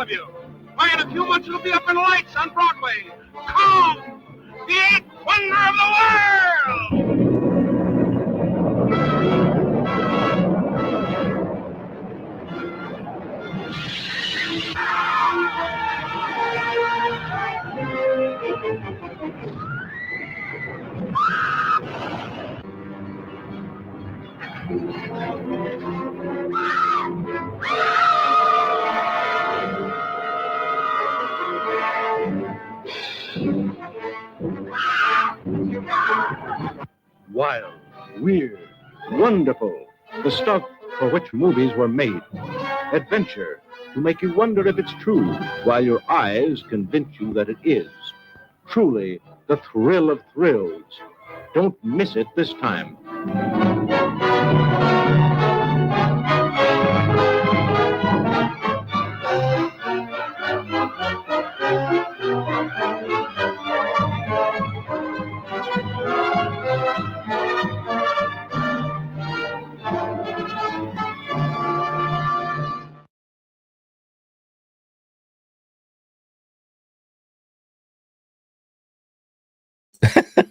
all of you. Why, in a few months it'll be up in lights on Broadway. Kong, the eighth wonder of the world! Wild, weird, wonderful. The stuff for which movies were made. Adventure, to make you wonder if it's true, while your eyes convince you that it is. Truly, the thrill of thrills. Don't miss it this time.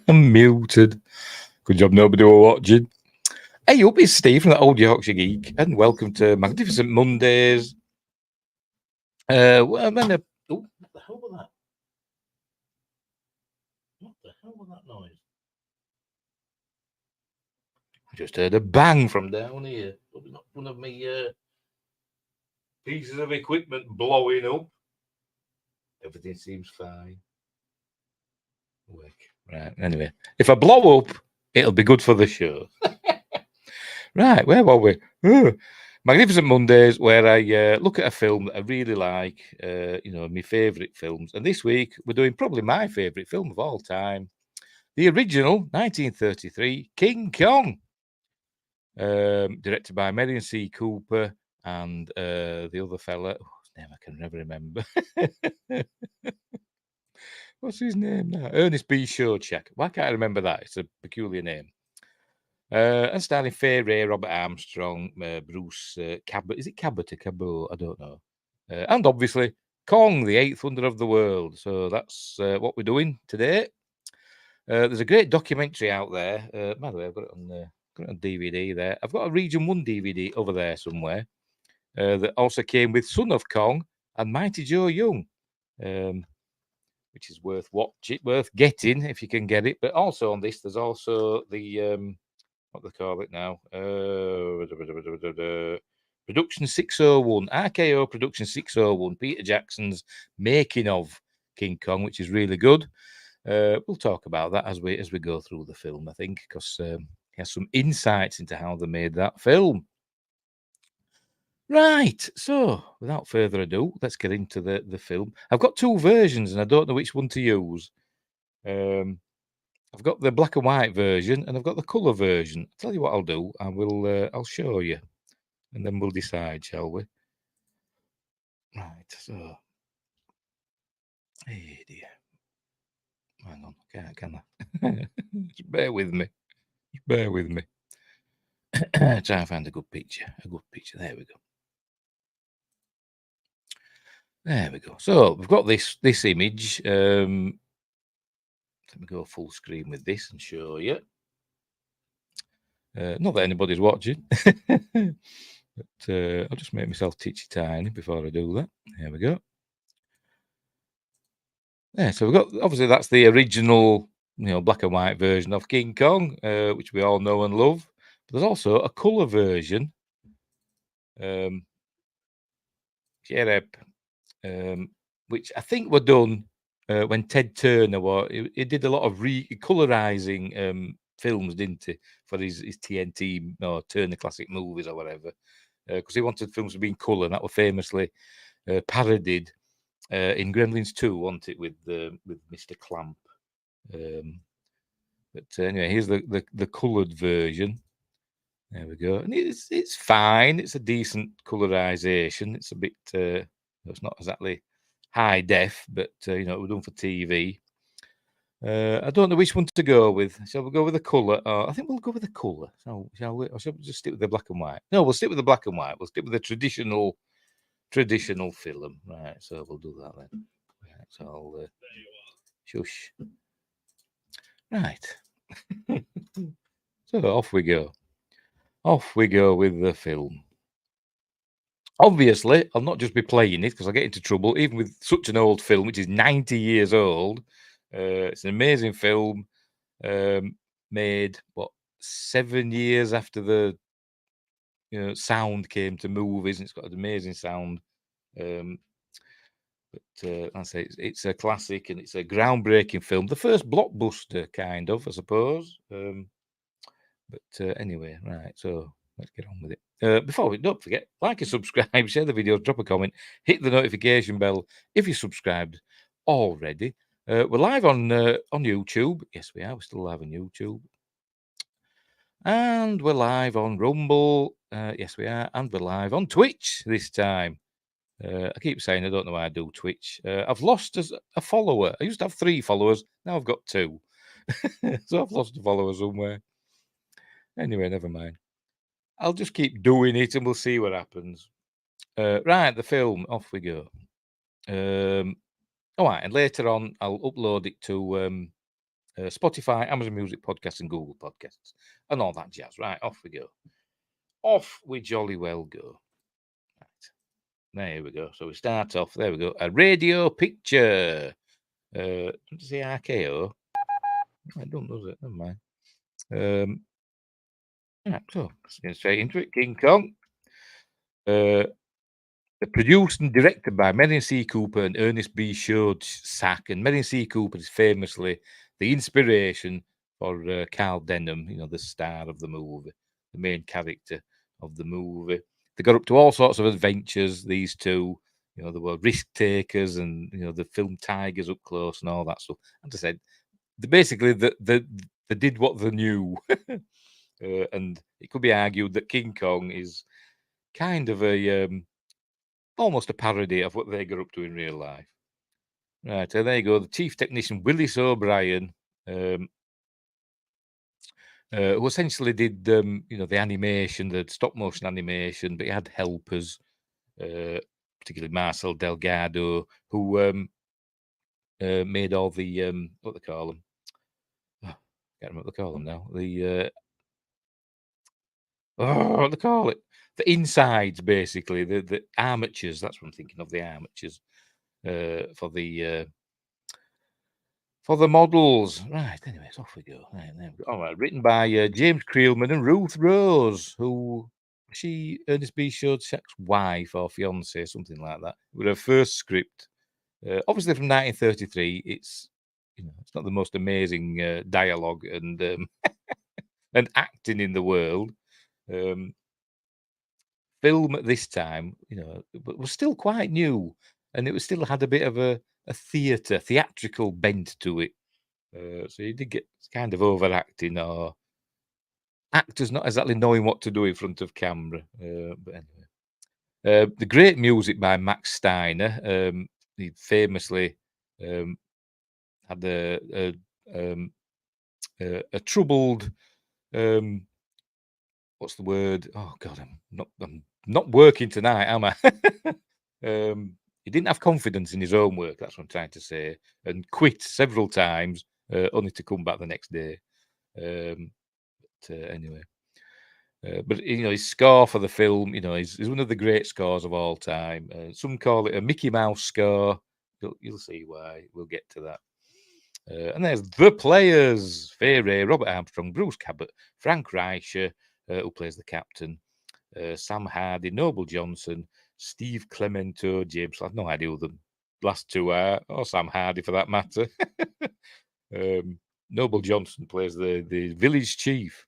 I'm muted. Good job nobody were watching. Hey up, it's Steve from the Old Yorkshire Geek, and welcome to Magnificent Mondays. What the hell was that? What the hell was that noise? I just heard a bang from down here. Probably not one of my pieces of equipment blowing up. Everything seems fine. Right, anyway, if I blow up, it'll be good for the show. Right, where were we? Magnificent Mondays, where I look at a film that I really like, my favourite films. And this week, we're doing probably my favourite film of all time, the original 1933 King Kong, directed by Marion C. Cooper and the other fella, whose name I can never remember. What's his name now? Ernest B. Shortcheck. Why can't I remember that? It's a peculiar name. And starring Fay Ray, Robert Armstrong, Bruce Cabot. Is it Cabot or Cabot? I don't know. And obviously, Kong, the eighth wonder of the world. So that's what we're doing today. There's a great documentary out there. By the way, I've got it on DVD there. I've got a Region 1 DVD over there somewhere that also came with Son of Kong and Mighty Joe Young. Which is worth getting if you can get it. But also on this, there's also the what they call it now, Production 601, RKO Production 601, Peter Jackson's making of King Kong, which is really good. We'll talk about that as we go through the film, I think, because he has some insights into how they made that film. Right, so without further ado, let's get into the film. I've got two versions, and I don't know which one to use. I've got the black and white version, and I've got the colour version. I'll tell you what I'll do. I'll show you, and then we'll decide, shall we? Right, so. Hey dear. Hang on, can I? Bear with me. Try and find a good picture. There we go. There we go. So we've got this image. Let me go full screen with this and show you. Not that anybody's watching, but I'll just make myself teachy tiny before I do that. There we go. Yeah, so we've got, obviously that's the original, black and white version of King Kong, which we all know and love. But there's also a colour version. Which I think were done when Ted Turner he did a lot of colorizing films, didn't he, for his TNT or Turner Classic Movies or whatever, because he wanted films to be in colour, and that were famously parodied in Gremlins 2, wasn't it, with Mr. Clamp. But anyway, here's the coloured version. There we go, and it's fine. It's a decent colorization. It's a bit. It's not exactly high def, but it was done for TV. I don't know which one to go with. Shall we go with the colour? I think we'll go with the colour. So, shall we? Or shall we just stick with the black and white? No, we'll stick with the black and white. We'll stick with the traditional traditional film. Right, so we'll do that then. Right, so I'll shush. Right. So off we go. Off we go with the film. Obviously, I'll not just be playing it because I'll get into trouble, even with such an old film, which is 90 years old. It's an amazing film, made, 7 years after the sound came to movies, and it's got an amazing sound. But I say it's a classic and it's a groundbreaking film, the first blockbuster, kind of, I suppose. But anyway, right, so let's get on with it. Before we don't forget, like and subscribe, share the video, drop a comment, hit the notification bell if you're subscribed already. We're live on YouTube. Yes, we are. We're still live on YouTube. And we're live on Rumble. Yes, we are. And we're live on Twitch this time. I keep saying I don't know why I do Twitch. I've lost a follower. I used to have 3 followers. Now I've got 2. So I've lost a follower somewhere. Anyway, never mind. I'll just keep doing it and we'll see what happens. Right, the film. Off we go. All right, and later on I'll upload it to Spotify, Amazon Music Podcasts, and Google Podcasts, and all that jazz. Right, off we go. Off we jolly well go. Right, there we go. So we start off. There we go. A radio picture. Does it say RKO? I don't know it. Never mind. Right, so let's get straight into it. King Kong. Produced and directed by Marion C. Cooper and Ernest B. Schoedsack. And Marion C. Cooper is famously the inspiration for Carl Denham, the star of the movie, the main character of the movie. They got up to all sorts of adventures, these two. They were risk takers and, the film Tigers Up Close and all that stuff. As I said, they did what they knew. And it could be argued that King Kong is kind of almost a parody of what they got up to in real life. Right, so there you go. The chief technician, Willis O'Brien, who essentially did, the animation, the stop motion animation, but he had helpers, particularly Marcel Delgado, who made all the, what they call them. Oh, I can't remember what they call them now. What they call it? The insides, basically, the armatures. That's what I'm thinking of, the armatures for the models. Right, anyways, off we go. Right, there we go. All right, written by James Creelman and Ruth Rose, who she Ernest B. Schoedsack's wife or fiance, something like that. With her first script, obviously from 1933. It's it's not the most amazing dialogue and and acting in the world. Film at this time, but was still quite new, and it was still had a bit of a theatrical bent to it. So you did get kind of overacting or actors not exactly knowing what to do in front of camera. But anyway, the great music by Max Steiner. He famously had a troubled. What's the word? Oh God, I'm not working tonight, am I? He didn't have confidence in his own work. That's what I'm trying to say, and quit several times, only to come back the next day. Anyway, but his score for the film, is one of the great scores of all time. Some call it a Mickey Mouse score. You'll see why. We'll get to that. And there's the players: Fay Wray, Robert Armstrong, Bruce Cabot, Frank Reicher, who plays the captain, Sam Hardy, Noble Johnson, Steve Clemento, James. I have no idea who the last 2 are, or Sam Hardy for that matter. Noble Johnson plays the village chief,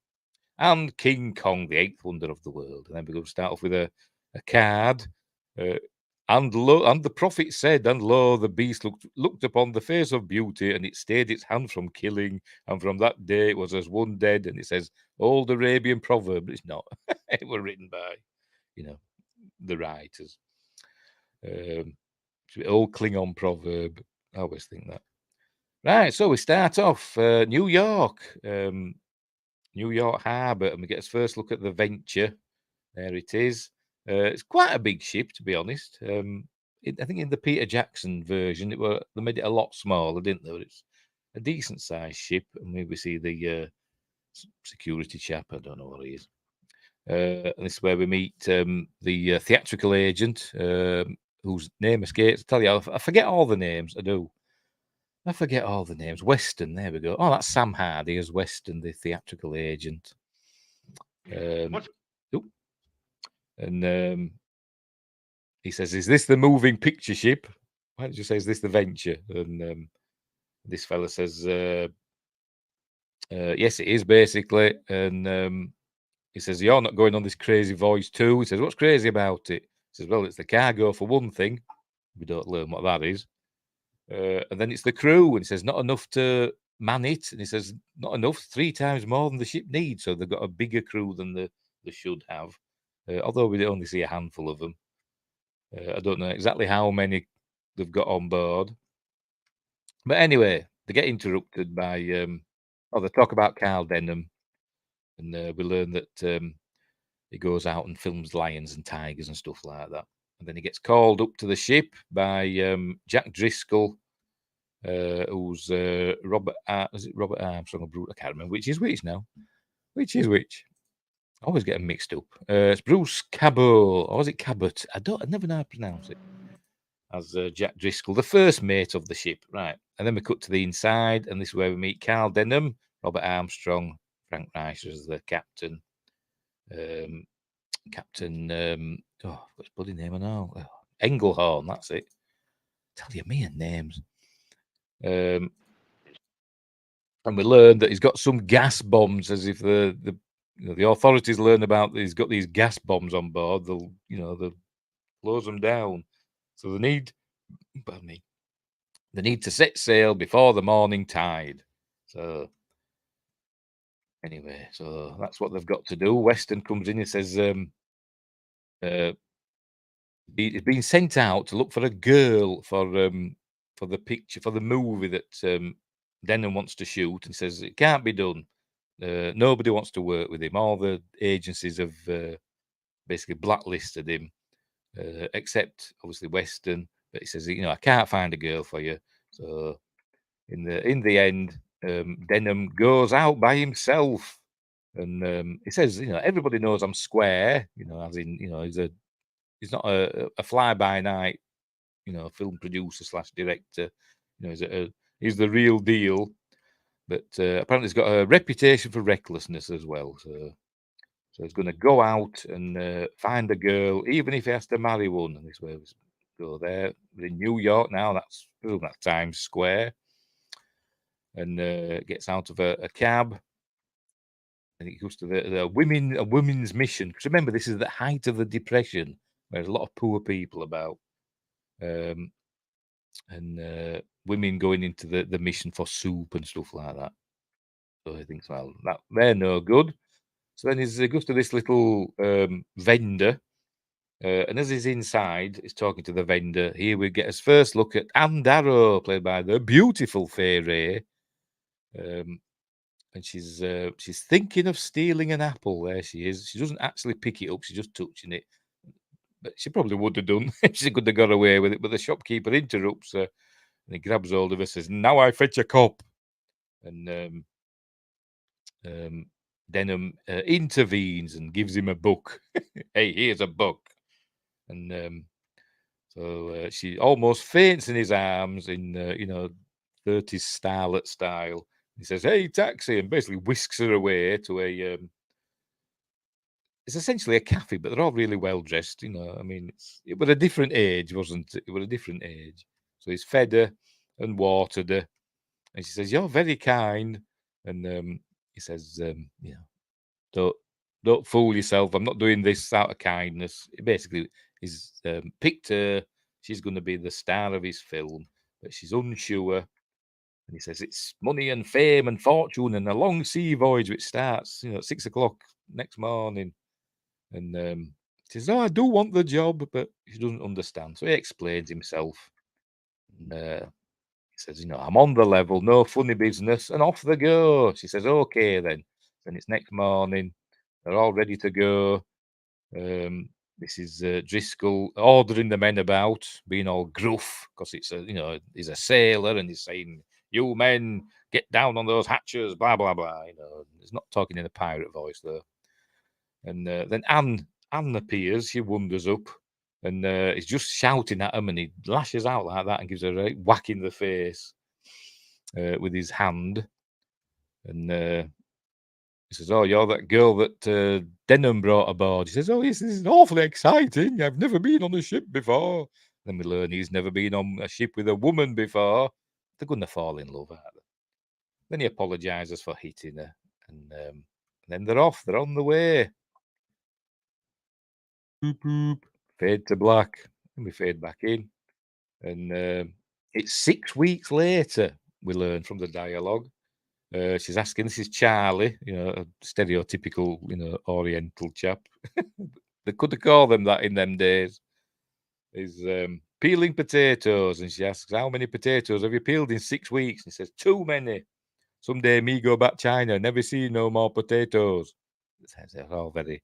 and King Kong, the 8th wonder of the world. And then we're going to start off with a card. And the prophet said, and lo, the beast looked upon the face of beauty, and it stayed its hand from killing, and from that day it was as one dead. And it says, old Arabian proverb, but it's not. It was written by, the writers. Old Klingon proverb. I always think that. Right, so we start off New York, New York Harbour, and we get us first look at the Venture. There it is. It's quite a big ship, to be honest. I think in the Peter Jackson version, they made it a lot smaller, didn't they? But it's a decent sized ship, and we see the security chap. I don't know what he is. And this is where we meet the theatrical agent, whose name escapes. I tell you, I forget all the names. I do. I forget all the names. Weston, there we go. Oh, that's Sam Hardy as Weston, the theatrical agent. And he says, "Is this the moving picture ship?" Why don't you say, "Is this the Venture?" And this fella says, "Yes, it is, basically." And he says, "You're not going on this crazy voyage too." He says, "What's crazy about it?" He says, "Well, it's the cargo for one thing." We don't learn what that is. And then it's the crew. And he says, "Not enough to man it." And he says, "Not enough, 3 times more than the ship needs." So they've got a bigger crew than they should have. Although we only see a handful of them. I don't know exactly how many they've got on board. But anyway, they get interrupted by, they talk about Carl Denham. And we learn that he goes out and films lions and tigers and stuff like that. And then he gets called up to the ship by Jack Driscoll, who's Robert. Is it Robert Armstrong or Bruce? I can't remember which is which now. Which is which? I always get them mixed up. It's Bruce Cabot, or is it Cabot? I never know how to pronounce it. As Jack Driscoll, the first mate of the ship, right? And then we cut to the inside, and this is where we meet Carl Denham, Robert Armstrong, Frank Rice as the captain. Captain, what's his bloody name? I know. Engelhorn, that's it. Tell you me and names. And we learned that he's got some gas bombs, as if the authorities learn about that he's got these gas bombs on board. They'll close them down. So they need, pardon me, they need to set sail before the morning tide. So anyway, so that's what they've got to do. Weston comes in and says, he's been sent out to look for a girl for the picture, for the movie that Denham wants to shoot, and says it can't be done. Nobody wants to work with him. All the agencies have basically blacklisted him, except obviously Weston. But he says, I can't find a girl for you. So in the end, Denham goes out by himself, and he says, everybody knows I'm square. As in, he's not a fly by night, film producer / director. He's the real deal. But apparently he's got a reputation for recklessness as well. So he's going to go out and find a girl, even if he has to marry one. And this way we go there. We're in New York now. That's Times Square. And gets out of a cab. And he goes to a women's mission. Because remember, this is the height of the Depression, where there's a lot of poor people about. And women going into the mission for soup and stuff like that. So he thinks, well, they're no good. So then he goes to this little vendor, and as he's inside, he's talking to the vendor. Here we get his first look at Anne Darrow, played by the beautiful Fay Wray. And she's thinking of stealing an apple. There she is. She doesn't actually pick it up. She's just touching it. But she probably would have done. She could have got away with it. But the shopkeeper interrupts her. And he grabs hold of her, says, "Now I fetch a cop." And Denham intervenes and gives him a book. "Hey, here's a book." And so she almost faints in his arms in, 30s starlet style. He says, "Hey, taxi," and basically whisks her away to it's essentially a cafe, but they're all really well dressed. I mean, it was a different age, wasn't it? It was a different age. So he's fed her and watered her. And she says, "You're very kind." And he says, don't fool yourself. I'm not doing this out of kindness. Basically, he's picked her. She's going to be the star of his film, but she's unsure. And he says, "It's money and fame and fortune and a long sea voyage which starts, at 6 o'clock next morning." And she says, "Oh, I do want the job," but she doesn't understand. So he explains himself. And he says, "I'm on the level, no funny business," and off they go. She says, "Okay then." Then it's next morning. They're all ready to go. this is Driscoll ordering the men about, being all gruff because it's he's a sailor and he's saying, "You men, get down on those hatches," blah blah blah. He's not talking in a pirate voice though. And then Anne appears. She wanders up, and he's just shouting at him, and he lashes out like that and gives her a whack in the face with his hand. And he says, "Oh, you're that girl that Denham brought aboard." He says, "Oh, yes, this is awfully exciting. I've never been on a ship before." Then we learn he's never been on a ship with a woman before. They're going to fall in love, aren't they? Then he apologises for hitting her, and then they're off. They're on the way. Boop, boop. Fade to black, and we fade back in. And it's 6 weeks later, we learn from the dialogue. She's asking, this is Charlie, a stereotypical, Oriental chap. They could have called them that in them days. He's peeling potatoes, and she asks, how many potatoes have you peeled in 6 weeks? And he says, too many. Someday me go back China, never see no more potatoes. They're all very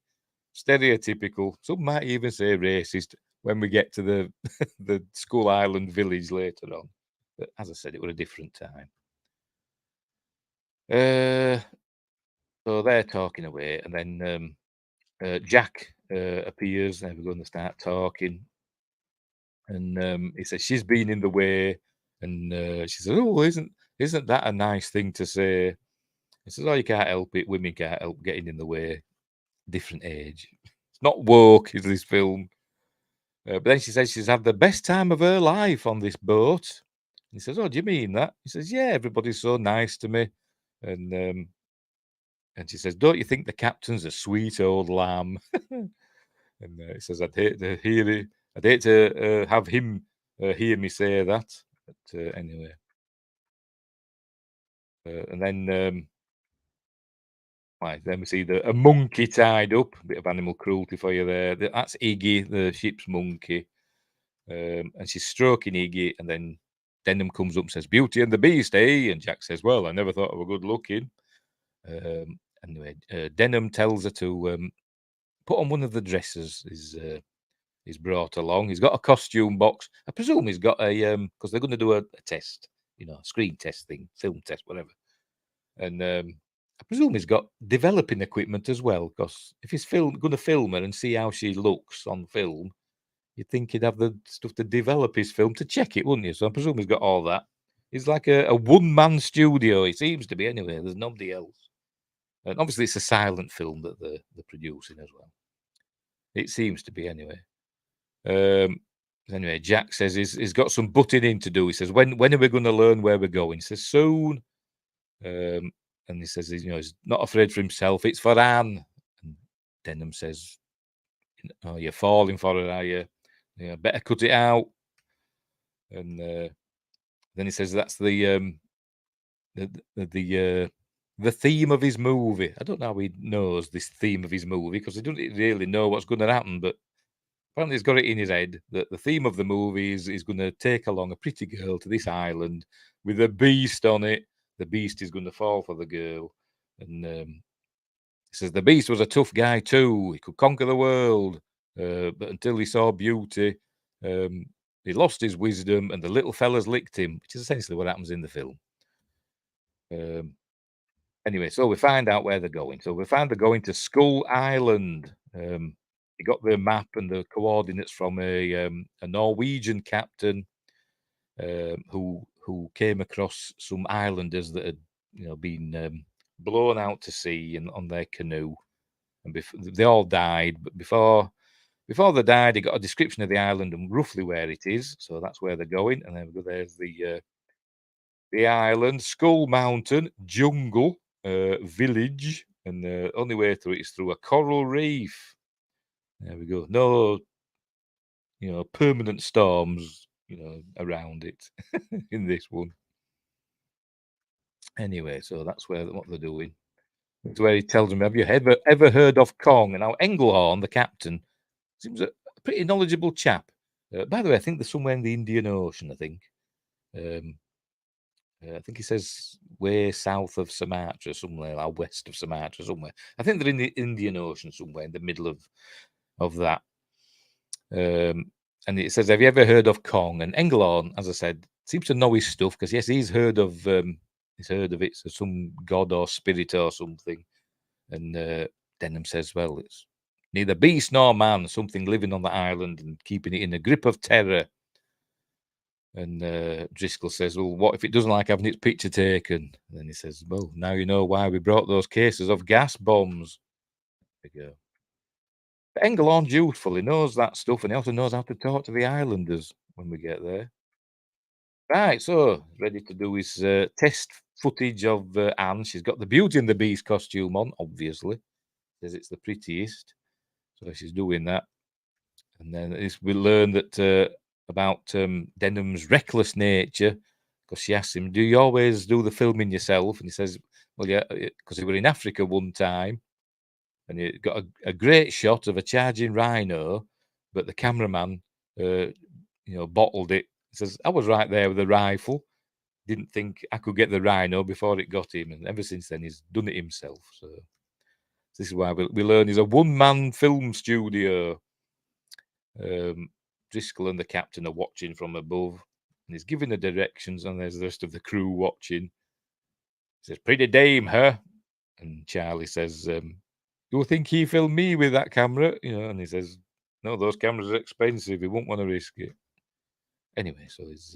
stereotypical. Some might even say racist when we get to the the Skull Island village later on. But as I said, it was a different time. So they're talking away, and then Jack appears, and we're going to start talking. And he says she's been in the way, and she says, "Oh, isn't that a nice thing to say?" He says, "Oh, you can't help it. Women can't help getting in the way. Different age. It's not woke, is this film?" But then she says she's had the best time of her life on this boat. He says, "Oh, do you mean that?" He says, "Yeah, everybody's so nice to me." And she says, "Don't you think the captain's a sweet old lamb?" And he says, "I'd hate to hear it. I'd hate to have him hear me say that." But anyway, and then we see a monkey tied up. A bit of animal cruelty for you there. That's Iggy, the ship's monkey. And she's stroking Iggy, and then Denham comes up and says, "Beauty and the Beast, eh?" And Jack says, "Well, I never thought I were good looking." Anyway, Denham tells her to put on one of the dresses he's brought along. He's got a costume box. I presume he's got a because they're going to do a test, screen test thing, film test, whatever. And I presume he's got developing equipment as well, because if he's going to film her and see how she looks on film, you'd think he'd have the stuff to develop his film to check it, wouldn't you? So I presume he's got all that. He's like a one-man studio. It seems to be anyway. There's nobody else. And obviously, it's a silent film that they're producing as well. It seems to be anyway. Anyway, Jack says he's got some butting in to do. He says, when are we going to learn where we're going? He says, soon. And he says, he's not afraid for himself. It's for Anne. And Denham says, "Oh, you're falling for her, are you? Yeah, better cut it out." And then he says that's the theme of his movie. I don't know how he knows this theme of his movie, because he doesn't really know what's going to happen, but apparently he's got it in his head that the theme of the movie is going to take along a pretty girl to this island with a beast on it. The beast is going to fall for the girl. And he says the beast was a tough guy too. He could conquer the world, but until he saw beauty, he lost his wisdom, and the little fellas licked him, which is essentially what happens in the film. Anyway, so we find out where they're going. So we find they're going to Skull Island. He got the map and the coordinates from a Norwegian captain who came across some islanders that had been blown out to sea and on their canoe, and they all died. But before they died, he got a description of the island and roughly where it is. So that's where they're going. And then there's the island, Skull Mountain, jungle, village, and the only way through it is through a coral reef. There we go. No, permanent storms, around it in this one. Anyway, so that's what they're doing. It's where he tells them, "Have you ever heard of Kong?" And now Englehorn, the captain, seems a pretty knowledgeable chap. By the way, I think they're somewhere in the Indian Ocean. I think he says way south of Sumatra, somewhere, or west of Sumatra, somewhere. I think they're in the Indian Ocean somewhere, in the middle of that. And it says, have you ever heard of Kong? And Engelhorn, as I said, seems to know his stuff because, yes, he's heard of it. So some god or spirit or something. And Denham says, well, it's neither beast nor man, something living on the island and keeping it in a grip of terror. And Driscoll says, well, what if it doesn't like having its picture taken? And then he says, well, now you know why we brought those cases of gas bombs. There we go. But Engelhorn's youthful. He knows that stuff, and he also knows how to talk to the islanders when we get there. Right, so ready to do his test footage of Anne. She's got the Beauty and the Beast costume on, obviously. Says it's the prettiest. So she's doing that. And then we learn that about Denham's reckless nature, because she asks him, do you always do the filming yourself? And he says, well, yeah, because he were in Africa one time, and he got a great shot of a charging rhino, but the cameraman, bottled it. He says, I was right there with a rifle. Didn't think I could get the rhino before it got him. And ever since then, he's done it himself. So this is why we learn he's a one-man film studio. Driscoll and the captain are watching from above, and he's giving the directions, and there's the rest of the crew watching. He says, pretty dame, huh? And Charlie says, you think he filmed me with that camera? And he says, no, those cameras are expensive. He won't want to risk it. Anyway, so he's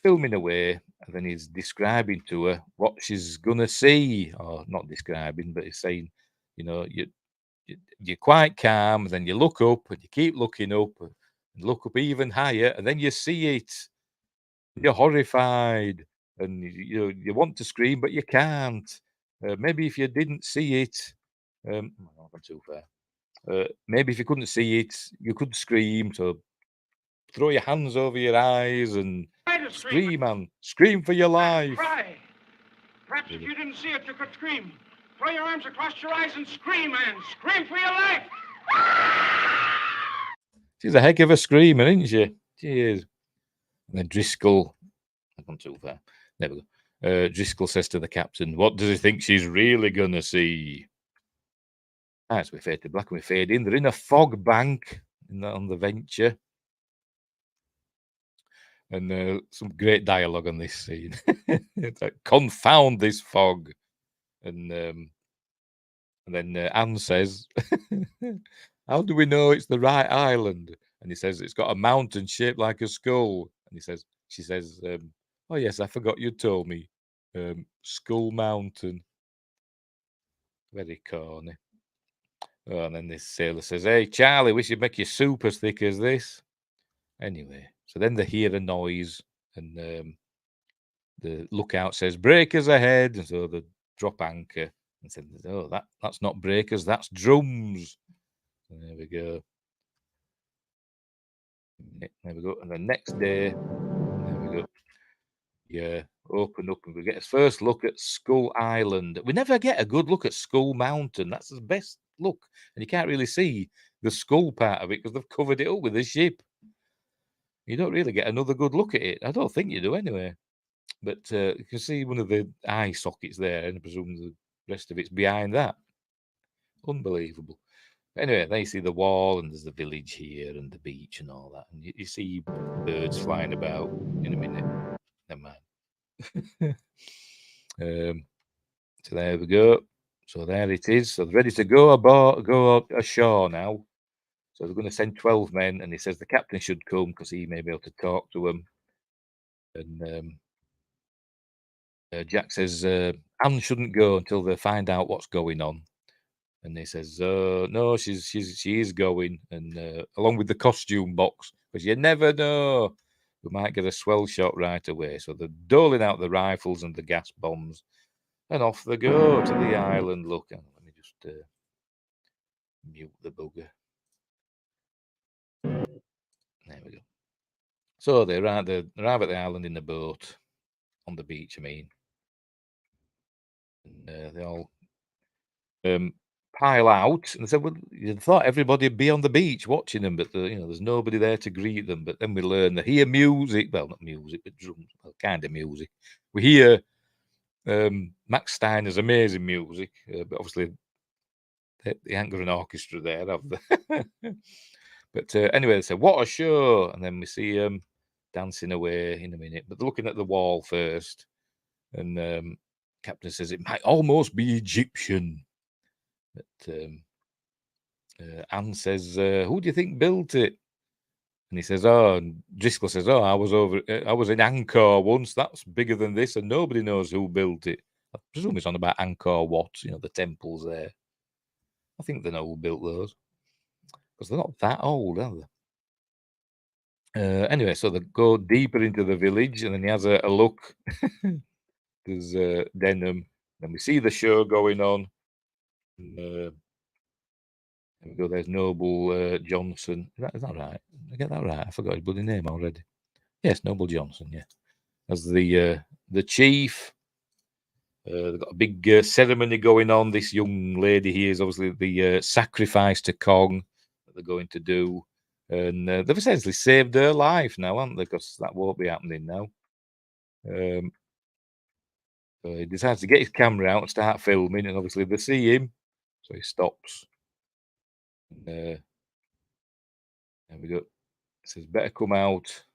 filming away, and then he's describing to her what she's gonna see, or not describing, but he's saying, you're quite calm, and then you look up, and you keep looking up, and look up even higher, and then you see it. You're horrified, and you want to scream, but you can't. Maybe if you didn't see it, I'm too far. Maybe if you couldn't see it, you could scream. So throw your hands over your eyes and scream, man. Scream for your life. Cry. Perhaps if you didn't see it, you could scream. Throw your arms across your eyes and scream, man. Scream for your life. She's a heck of a screamer, isn't she? She is. And then Driscoll, I've gone too far. There we go. Driscoll says to the captain, what does he think she's really going to see? As we fade to black and we fade in, they're in a fog bank on the Venture. And some great dialogue on this scene. It's like, confound this fog. And then Anne says, how do we know it's the right island? And he says, it's got a mountain shaped like a skull. And she says, oh yes, I forgot you told me. Skull Mountain. Very corny. Oh, and then this sailor says, hey, Charlie, we should make your soup as thick as this. Anyway, so then they hear a noise, and the lookout says, breakers ahead. And so they drop anchor and said, oh, that's not breakers, that's drums. And there we go. There we go. And the next day, there we go. Yeah, open up and we get a first look at Skull Island. We never get a good look at Skull Mountain. That's the best look. And you can't really see the skull part of it because they've covered it up with a ship. You don't really get another good look at it. I don't think you do anyway. But you can see one of the eye sockets there, and I presume the rest of it's behind that. Unbelievable. Anyway, they see the wall, and there's the village here, and the beach, and all that. And you see birds flying about in a minute. Never mind. So there we go. So there it is. So they're ready to go ashore now. So they're going to send 12 men, and he says the captain should come because he may be able to talk to them. And Jack says Anne shouldn't go until they find out what's going on. And he says, no, she is going, and along with the costume box, because you never know, we might get a swell shot right away. So they're doling out the rifles and the gas bombs, and off they go to the island. Look, let me just mute the bugger. There we go. So they arrive at the island in the boat, on the beach, I mean. And they all pile out, and they said, well, you thought everybody would be on the beach watching them, but there's nobody there to greet them. But then we learn they hear music, well, not music, but drums, well, kind of music. We hear Max Steiner's amazing music, but obviously they ain't got an orchestra there, have they? But anyway, they say, what a show. And then we see them dancing away in a minute. But they're looking at the wall first. And Captain says it might almost be Egyptian. But Anne says, who do you think built it? And he says, oh, and Driscoll says, oh, I was in Angkor once. That's bigger than this, and nobody knows who built it. I presume it's on about Angkor Wat, the temples there. I think they know who built those. Because they're not that old, are they? Anyway, so they go deeper into the village, and then he has a look. There's Denham. Then we see the show going on. There we go. There's Noble Johnson. Is that right? Did I get that right? I forgot his bloody name already. Yes, Noble Johnson. Yeah, as the chief. They've got a big ceremony going on. This young lady here is obviously the sacrifice to Kong that they're going to do. And they've essentially saved her life now, haven't they? Because that won't be happening now. So he decides to get his camera out and start filming. And obviously they see him. So he stops. There we go. It says, better come out.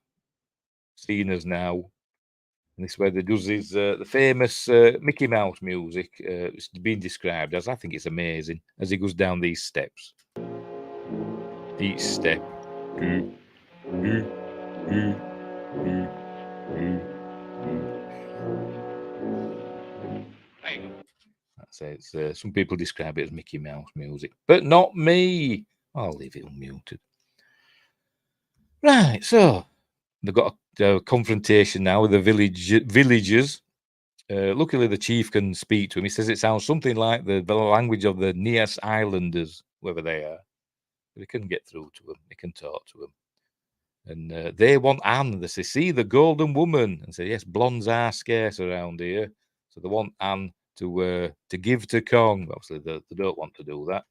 Seeing us now. And this is where they does his the famous Mickey Mouse music. It's been described as, I think it's amazing, as he goes down these steps. Each step. That's it. It's, some people describe it as Mickey Mouse music, but not me. I'll leave it unmuted. Right, so they've got a confrontation now with the villagers. Luckily, the chief can speak to him. He says it sounds something like the language of the Nias Islanders, whoever they are. But he can get through to them. He can talk to them. And they want Anne. They say, see the golden woman. And say, yes, blondes are scarce around here. So they want Anne to give to Kong. Obviously, they don't want to do that.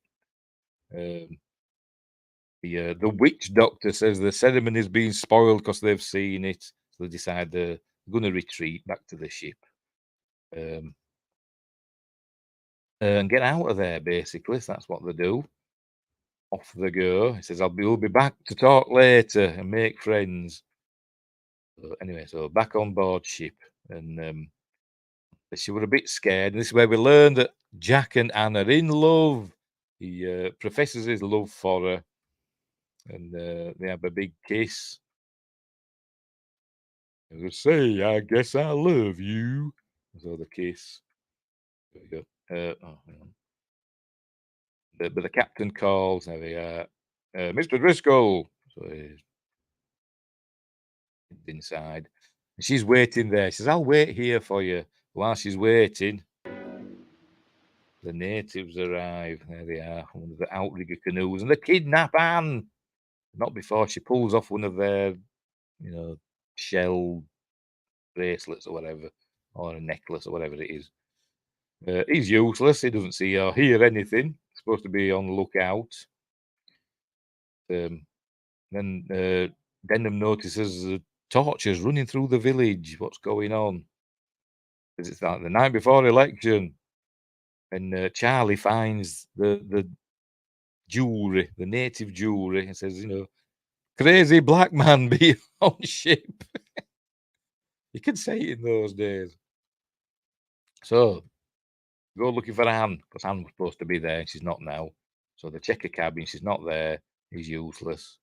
The witch doctor says the ceremony's been spoiled because they've seen it. So they decide they're going to retreat back to the ship. And get out of there, basically. So that's what they do. Off they go. He says, we'll be back to talk later and make friends. So anyway, so back on board ship. And she were a bit scared. And this is where we learned that Jack and Anne are in love. He professes his love for her. And they have a big kiss. And they say, I guess I love you. So the kiss. There we go. Hang on. But the captain calls. There we are. Mr. Driscoll. So he's inside. And she's waiting there. She says, I'll wait here for you. While she's waiting, the natives arrive. There they are. One of the outrigger canoes. And they kidnap Anne. Not before she pulls off one of their, shell bracelets or whatever. Or a necklace or whatever it is. He's useless. He doesn't see or hear anything. He's supposed to be on the lookout. Then Denham notices torches running through the village. What's going on? Because it's like the night before election. And Charlie finds the jewelry, the native jewelry, and says, crazy black man be on ship. You could say it in those days. So go looking for Anne, because Anne was supposed to be there, and she's not now. So they check her cabin, she's not there, he's useless.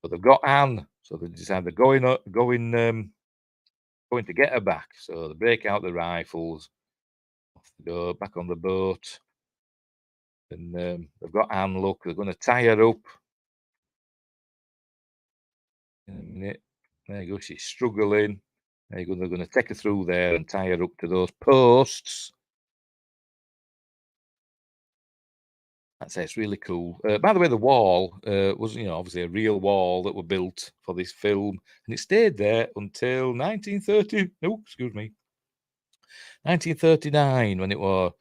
But they've got Anne, so they decide they're going to get her back. So they break out the rifles, off they go, back on the boat. And they've got Anne, look, they're going to tie her up. In a minute. There you go, she's struggling. There you go, they're going to take her through there and tie her up to those posts. That's it, it's really cool. By the way, the wall was, obviously a real wall that were built for this film, and it stayed there until 1939, when it was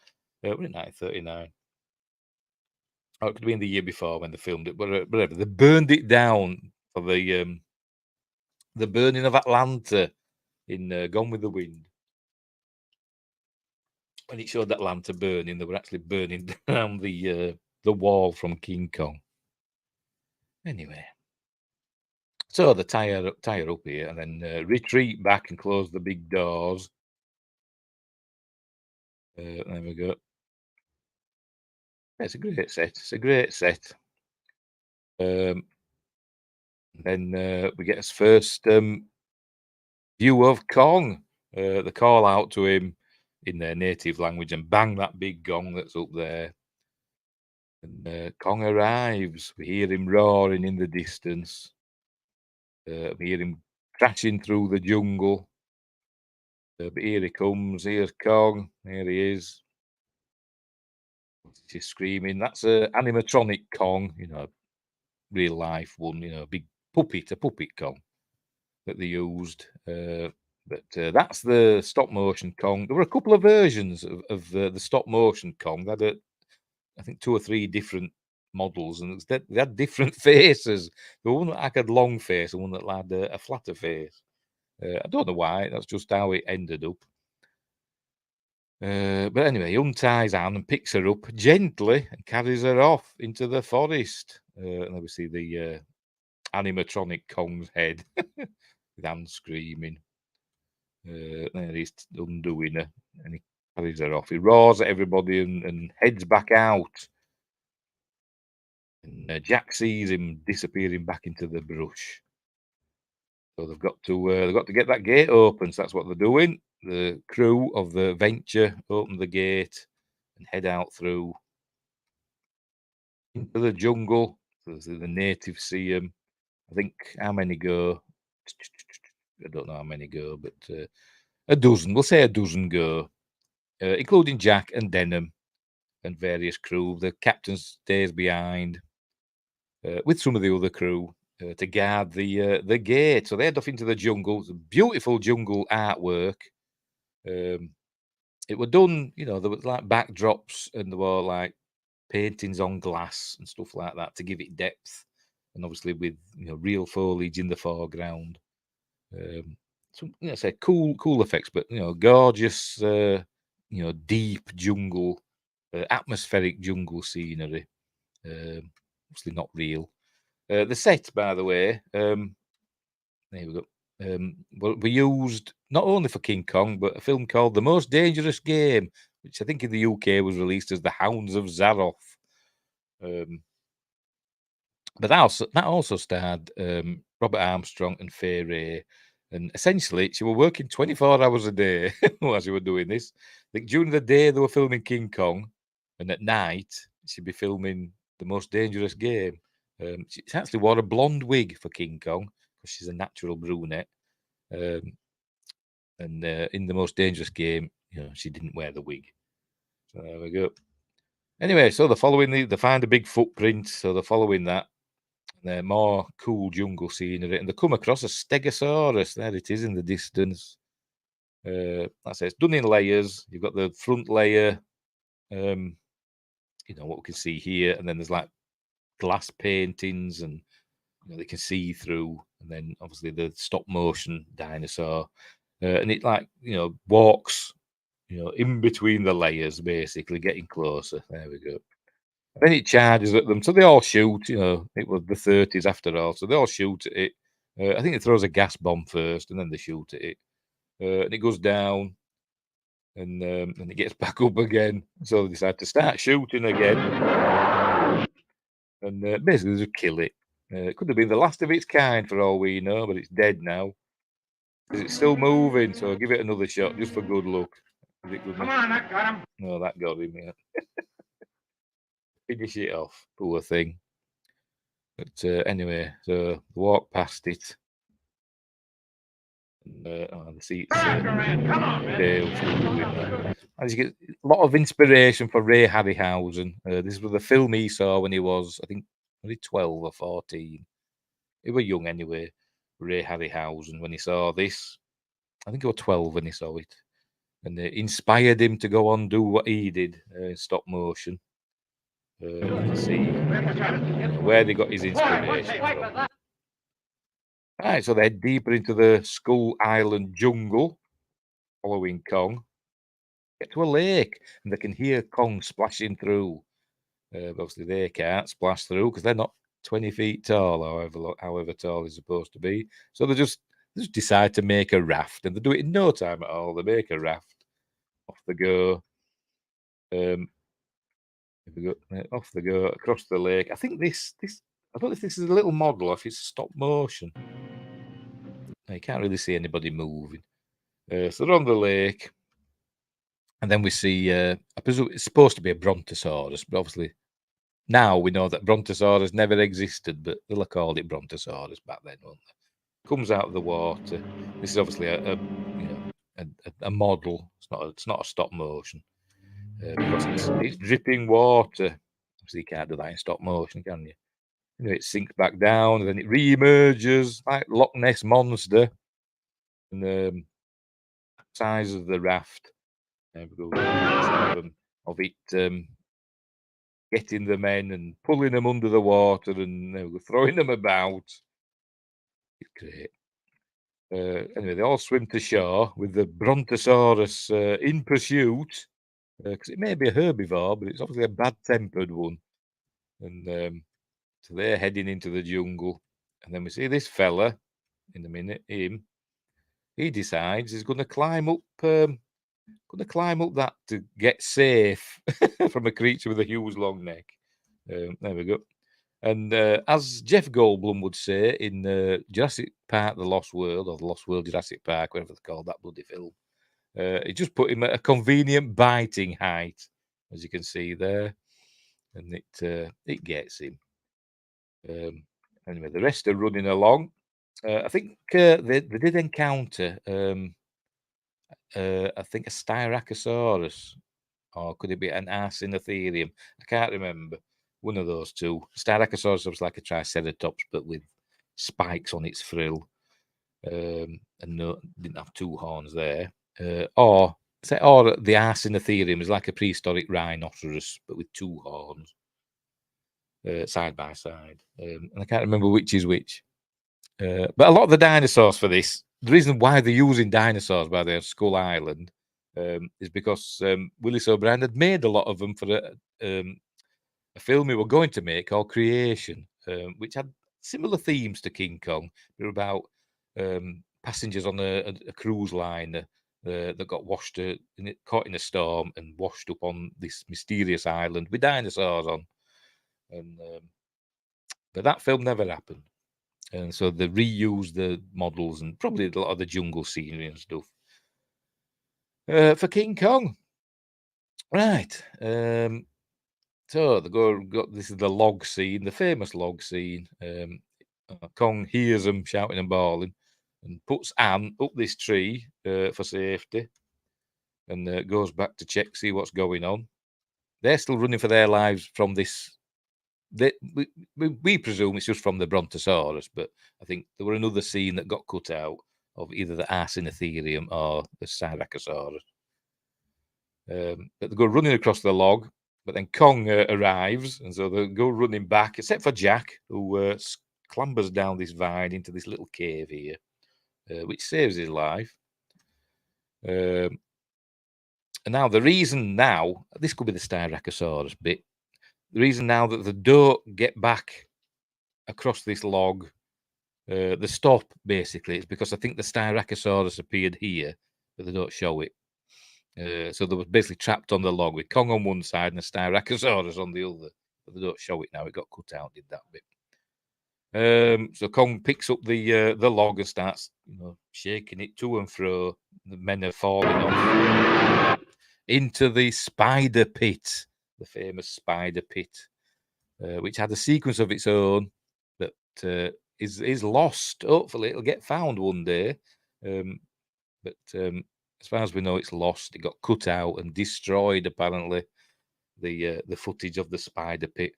1939. Oh, it could have been the year before when they filmed it, but whatever. They burned it down for the burning of Atlanta in Gone with the Wind. When it showed Atlanta burning, they were actually burning down the wall from King Kong. Anyway, so they tie her up here and then retreat back and close the big doors. There we go. It's a great set. It's a great set. Then we get his first view of Kong. They call out to him in their native language and bang that big gong that's up there. And Kong arrives. We hear him roaring in the distance. We hear him crashing through the jungle. But here he comes. Here's Kong. Here he is. She's screaming. That's a animatronic Kong, real life one, big puppet, a puppet Kong that they used. But that's the stop motion Kong. There were a couple of versions of the stop motion Kong. They had, I think, 2 or 3 different models, and they had different faces. The one that had long face, and one that had a flatter face. I don't know why. That's just how it ended up. But anyway, he unties Anne and picks her up gently and carries her off into the forest. And then we see the animatronic Kong's head with Anne screaming. There he's undoing her and he carries her off. He roars at everybody and heads back out. And Jack sees him disappearing back into the brush. So they've got to get that gate open. So that's what they're doing. The crew of the Venture open the gate and head out through into the jungle. So the natives see them. I think how many go? I don't know how many go, but a dozen. We'll say a dozen go, including Jack and Denham and various crew. The captain stays behind with some of the other crew to guard the gate. So they head off into the jungle. It's a beautiful jungle artwork. It were done, there was like backdrops and there were like paintings on glass and stuff like that to give it depth, and obviously with real foliage in the foreground. Some say cool effects, but gorgeous, deep jungle, atmospheric jungle scenery. Obviously not real. The set, by the way, there we go. We used not only for King Kong, but a film called The Most Dangerous Game, which I think in the UK was released as The Hounds of Zaroff. But that also starred Robert Armstrong and Fay Ray. And essentially, she were working 24 hours a day while she were doing this. I think during the day, they were filming King Kong. And at night, she'd be filming The Most Dangerous Game. She actually wore a blonde wig for King Kong because she's a natural brunette. And in The Most Dangerous Game, she didn't wear the wig. So there we go. Anyway, so they find a big footprint. So they're following that. More cool jungle scenery, and they come across a Stegosaurus. There it is in the distance. That's it. It's done in layers. You've got the front layer, what we can see here, and then there's like glass paintings, and they can see through, and then obviously the stop motion dinosaur, and it walks, in between the layers, basically getting closer. There we go. Then it charges at them, so they all shoot. It was the 30s after all, so they all shoot at it. I think it throws a gas bomb first, and then they shoot at it, and it goes down, and it gets back up again. So they decide to start shooting again, and basically they just kill it. It could have been the last of its kind for all we know, but it's dead now because it's still moving. So give it another shot just for good luck. Come on, that got him. No, that got him. Yeah. Finish it off, poor thing. But anyway, so they walk past it. The seats. Come on, man. As you get a lot of inspiration for Ray Harryhausen. This was the film he saw when he was, I think, only 12 or 14. He was young anyway. Ray Harryhausen, when he saw this, I think he was 12 when he saw it, and it inspired him to go on do what he did in stop motion. To see where they got his inspiration from. Right, so they head deeper into the Skull Island jungle, following Kong. Get to a lake, and they can hear Kong splashing through. Obviously, they can't splash through because they're not 20 feet tall, or however tall it's supposed to be. So they just decide to make a raft, and they do it in no time at all. They make a raft, off they go. Off they go across the lake. I think this I don't know if this is a little model or if it's stop motion. You can't really see anybody moving. So they're on the lake, and then we see. I presume it's supposed to be a brontosaurus, but obviously now we know that brontosaurus never existed, but they'll have called it brontosaurus back then, won't they? Comes out of the water. This is obviously a model. It's not a stop motion because it's dripping water. Obviously, you can't do that in stop motion, can you? It sinks back down, and then it re-emerges like Loch Ness monster, and the size of the raft. There we go. Of it getting the men and pulling them under the water and throwing them about. It's great. Anyway, they all swim to shore with the brontosaurus in pursuit, because it may be a herbivore, but it's obviously a bad-tempered one. And so they're heading into the jungle. And then we see this fella in a minute, he decides he's going to climb up that to get safe from a creature with a huge long neck. There we go. And as Jeff Goldblum would say in Jurassic Park: The Lost World, or The Lost World Jurassic Park, whatever they call that bloody film, he just put him at a convenient biting height, as you can see there, and it gets him. Anyway, the rest are running along. I think they did encounter, I think, a Styracosaurus, or could it be an Arsinotherium? I can't remember. One of those two. Styracosaurus was like a Triceratops, but with spikes on its frill, and didn't have two horns there. Or the Arsinotherium is like a prehistoric rhinoceros, but with two horns, side by side. And I can't remember which is which. But a lot of the dinosaurs for this, the reason why they're using dinosaurs by their Skull Island, is because Willis O'Brien had made a lot of them for a film he were going to make called Creation, which had similar themes to King Kong. They were about passengers on a cruise liner that got caught in a storm and washed up on this mysterious island with dinosaurs on. But that film never happened. And so they reused the models and probably a lot of the jungle scenery and stuff for King Kong. Right. So this is the log scene, the famous log scene. Kong hears them shouting and bawling and puts Anne up this tree for safety, and goes back to see what's going on. They're still running for their lives from this. We presume it's just from the Brontosaurus, but I think there were another scene that got cut out of either the Arsinotherium or the Styracosaurus. But they go running across the log, but then Kong arrives, and so they go running back, except for Jack, who clambers down this vine into this little cave here, which saves his life. And now the reason this could be the Styracosaurus bit. The reason now that they don't get back across this log, the stop basically, is because I think the Styracosaurus appeared here, but they don't show it. So they were basically trapped on the log with Kong on one side and a Styracosaurus on the other. But they don't show it now. It got cut out, did that bit. So Kong picks up the log and starts, shaking it to and fro. The men are falling off into the spider pit, the famous spider pit, which had a sequence of its own that is lost. Hopefully, it'll get found one day. But as far as we know, it's lost. It got cut out and destroyed. Apparently, the footage of the spider pit,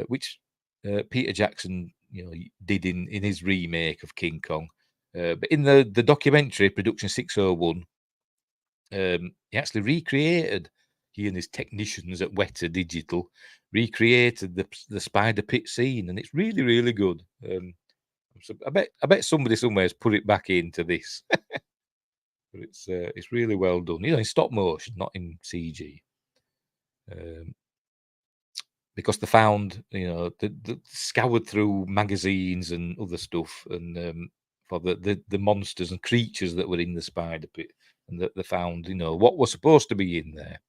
which Peter Jackson, did in his remake of King Kong. But in the documentary Production 601, he actually recreated. He and his technicians at Weta Digital recreated the spider pit scene, and it's really, really good. So I bet somebody somewhere has put it back into this. But it's really well done, in stop motion, not in CG. because they found, they scoured through magazines and other stuff, and for the monsters and creatures that were in the spider pit, and that they found, what was supposed to be in there,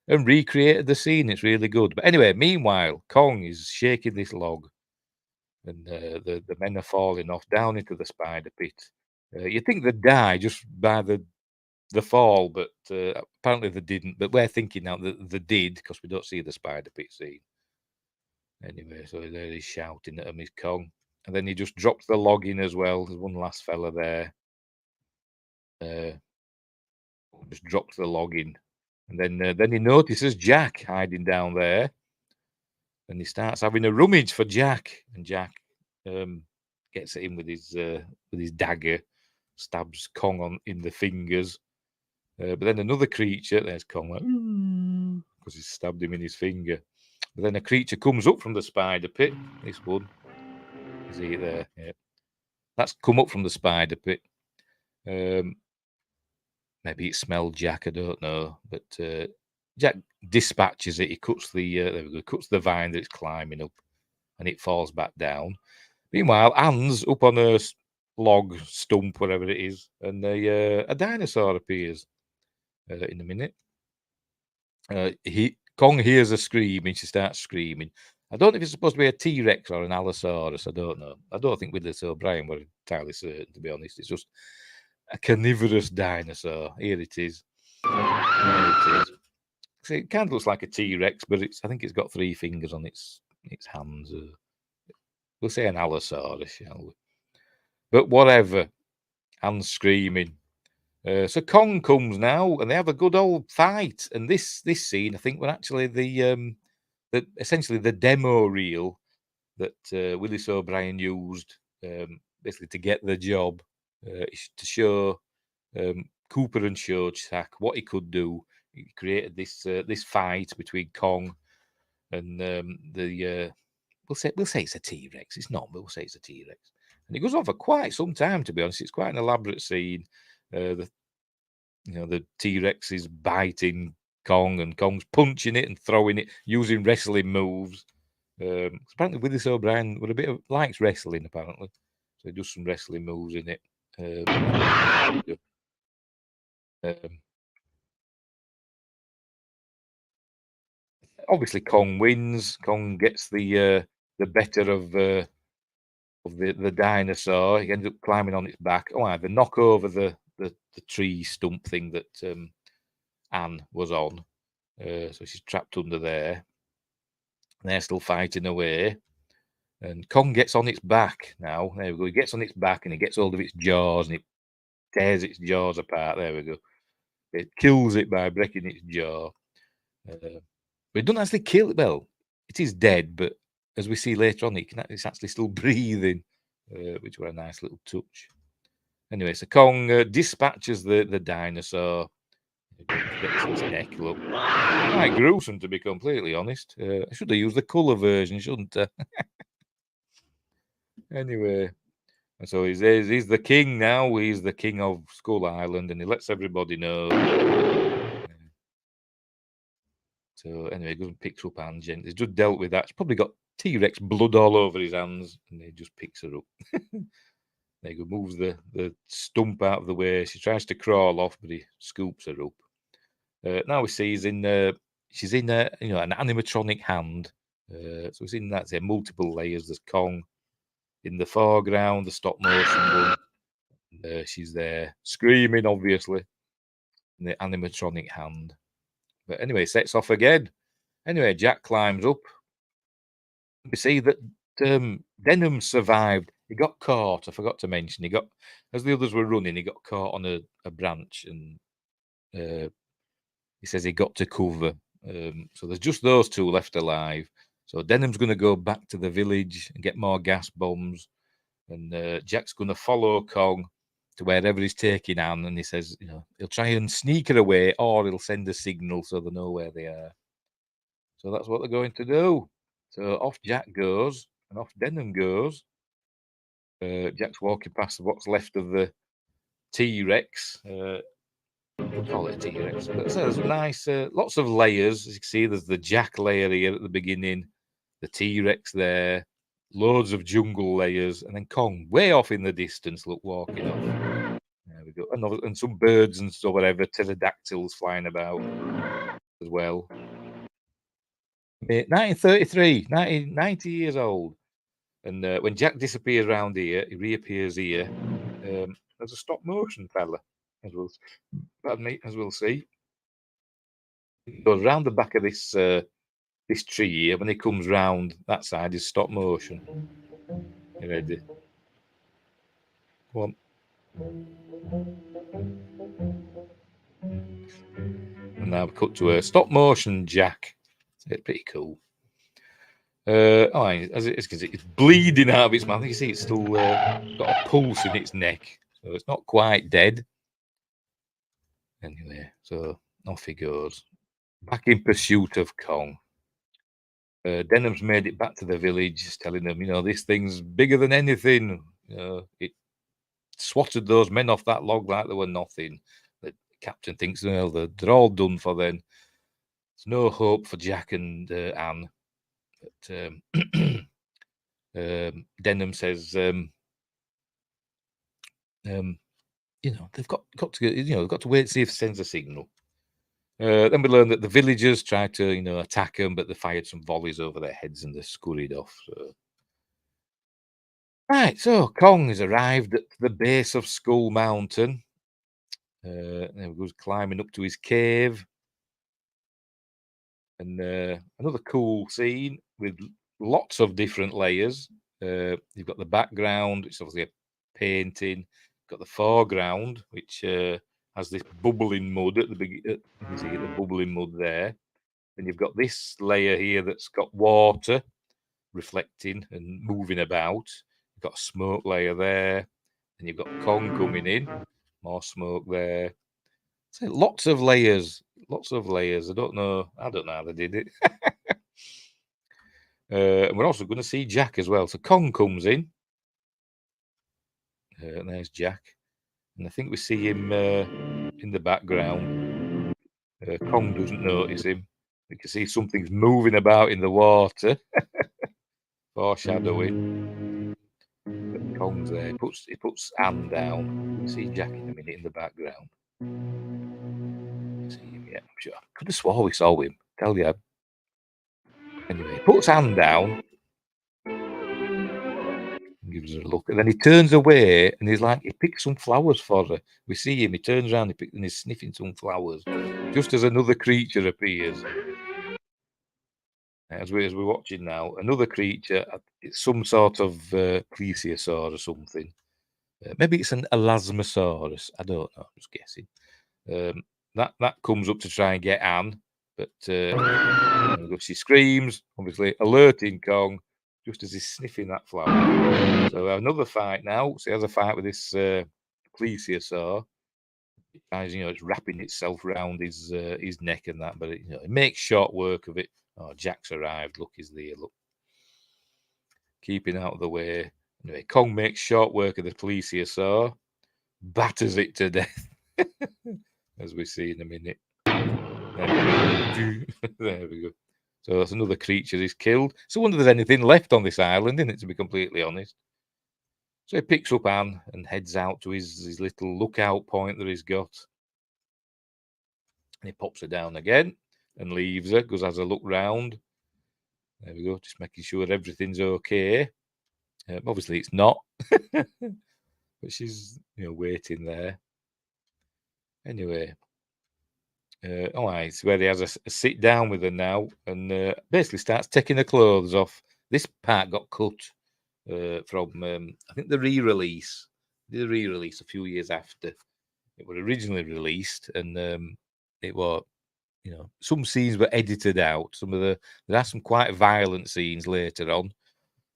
and recreated the scene. It's really good. But anyway, meanwhile, Kong is shaking this log, and the men are falling off down into the spider pit. You'd think they'd die just by the fall, but apparently they didn't. But we're thinking now that they did, because we don't see the spider pit scene. Anyway, so there he's shouting at him, he's Kong. And then he just drops the log in as well. There's one last fella there. Just drops the log in. And then he notices Jack hiding down there. And he starts having a rummage for Jack. And Jack gets at him with his dagger, stabs Kong in the fingers. But then another creature, there's Kong, because he stabbed him in his finger. But then a creature comes up from the spider pit. This one. Is he there? Yeah. That's come up from the spider pit. Maybe it smelled Jack, I don't know. But Jack dispatches it. He cuts cuts the vine that it's climbing up, and it falls back down. Meanwhile, Anne's up on a log stump, whatever it is, and a dinosaur appears in a minute. Kong hears a scream, and she starts screaming. I don't know if it's supposed to be a T-Rex or an Allosaurus. I don't know. I don't think Willis O'Brien were entirely certain, to be honest. It's just a carnivorous dinosaur. Here it is. There it is. See, it kind of looks like a T-Rex, but I think it's got 3 fingers on its hands. We'll say an Allosaurus, shall we? But whatever. Anne's screaming. So Kong comes now, and they have a good old fight. And this scene, I think, were actually essentially the demo reel that Willis O'Brien used basically to get the job, to show Cooper and Shojak what he could do. He created this fight between Kong and we'll say it's a T-Rex. It's not, but we'll say it's a T-Rex. And it goes on for quite some time, to be honest. It's quite an elaborate scene. The T-Rex is biting Kong, and Kong's punching it and throwing it, using wrestling moves. Apparently, Willis O'Brien likes wrestling, apparently. So he does some wrestling moves in it. Obviously, Kong wins. Kong gets the better of the dinosaur. He ends up climbing on its back. They knock over the tree stump thing that Anne was on. So she's trapped under there. And they're still fighting away. And Kong gets on its back now. There we go. He gets on its back and he gets hold of its jaws and it tears its jaws apart. There we go. It kills it by breaking its jaw. But it doesn't actually kill it. Well, it is dead, but as we see later on, it's actually still breathing, which was a nice little touch. Anyway, so Kong dispatches the dinosaur. Gets its neck, look. Quite gruesome, to be completely honest. I should have used the colour version, shouldn't I? Anyway, and so he's the king now. He's the king of Skull Island, and he lets everybody know. So anyway, he goes and picks up Anne gently. He's just dealt with that. She's probably got T-Rex blood all over his hands, and he just picks her up. There you go, moves the stump out of the way. She tries to crawl off, but he scoops her up. Now we see she's in an animatronic hand. So it's in that, multiple layers. There's Kong in the foreground, the stop motion one. She's there screaming, obviously, in the animatronic hand. But anyway, sets off again. Anyway, Jack climbs up. We see that Denham survived. He got caught. I forgot to mention. As the others were running, he got caught on a branch, and he says he got to cover. So there's just those 2 left alive. So Denham's going to go back to the village and get more gas bombs, and Jack's going to follow Kong to wherever he's taking Anne, and he says, he'll try and sneak her away, or he'll send a signal so they know where they are. So that's what they're going to do. So off Jack goes, and off Denham goes. Jack's walking past what's left of the T-Rex. We'll call it a T-Rex. But so there's nice, lots of layers. As you can see, there's the Jack layer here at the beginning. the T-Rex there, loads of jungle layers, and then Kong way off in the distance, look, walking off. There we go. And some birds and stuff, whatever, pterodactyls flying about as well. 1933, 90 years old. And when Jack disappears around here, he reappears here as a stop motion fella, as we'll see. He goes round the back of this this tree here. When he comes round that side, is stop motion. You ready? Go on. And now we cut to a stop motion Jack. It's pretty cool. As you can see, it's bleeding out of its mouth. You can see it's still got a pulse in its neck, so it's not quite dead. Anyway, so off he goes, back in pursuit of Kong. Denham's made it back to the village, telling them, this thing's bigger than anything. It swatted those men off that log like they were nothing. The captain thinks, well, they're all done for then. There's no hope for Jack and Anne. But Denham says, they've got to wait and see if it sends a signal. Then we learn that the villagers tried to, attack them, but they fired some volleys over their heads and they scurried off. Right, so Kong has arrived at the base of Skull Mountain. There he goes, climbing up to his cave. And another cool scene with lots of different layers. You've got the background, it's obviously a painting. You've got the foreground, which has this bubbling mud at the beginning. You can see the bubbling mud there. Then you've got this layer here that's got water reflecting and moving about. You've got a smoke layer there. And you've got Kong coming in. More smoke there. So lots of layers. I don't know how they did it. And we're also going to see Jack as well. So Kong comes in. And there's Jack. And I think we see him in the background. Kong doesn't notice him. We can see something's moving about in the water. Foreshadowing. But Kong's there. He puts Anne down. We see Jack in a minute in the background. See him yet? I'm sure. I could have swore we saw him. Tell you. Anyway, puts Anne down. Gives her a look, and then he turns away, and he's like, he picks some flowers for her. We see him, he turns around, and he's sniffing some flowers, just as another creature appears. As we're watching now, another creature, it's some sort of plesiosaur or something. Maybe it's an elasmosaurus. I don't know, I'm just guessing. That comes up to try and get Anne, but she screams, obviously alerting Kong, just as he's sniffing that flower. So another fight now. So he has a fight with this plesiosaur. It's wrapping itself around his neck and that, but it makes short work of it. Oh, Jack's arrived. Look, he's there. Look, keeping out of the way. Anyway, Kong makes short work of the plesiosaur, batters it to death, as we see in a minute. There we go. So that's another creature he's killed. So I wonder if there's anything left on this island, isn't it, to be completely honest? So he picks up Anne and heads out to his little lookout point that he's got. And he pops her down again and leaves her, goes has a look round. There we go, just making sure everything's okay. Obviously it's not. But she's waiting there. Anyway. It's where he has a sit down with her now and basically starts taking her clothes off. This part got cut from, I think, the re-release. The re-release a few years after it was originally released, and it was, some scenes were edited out. There are some quite violent scenes later on,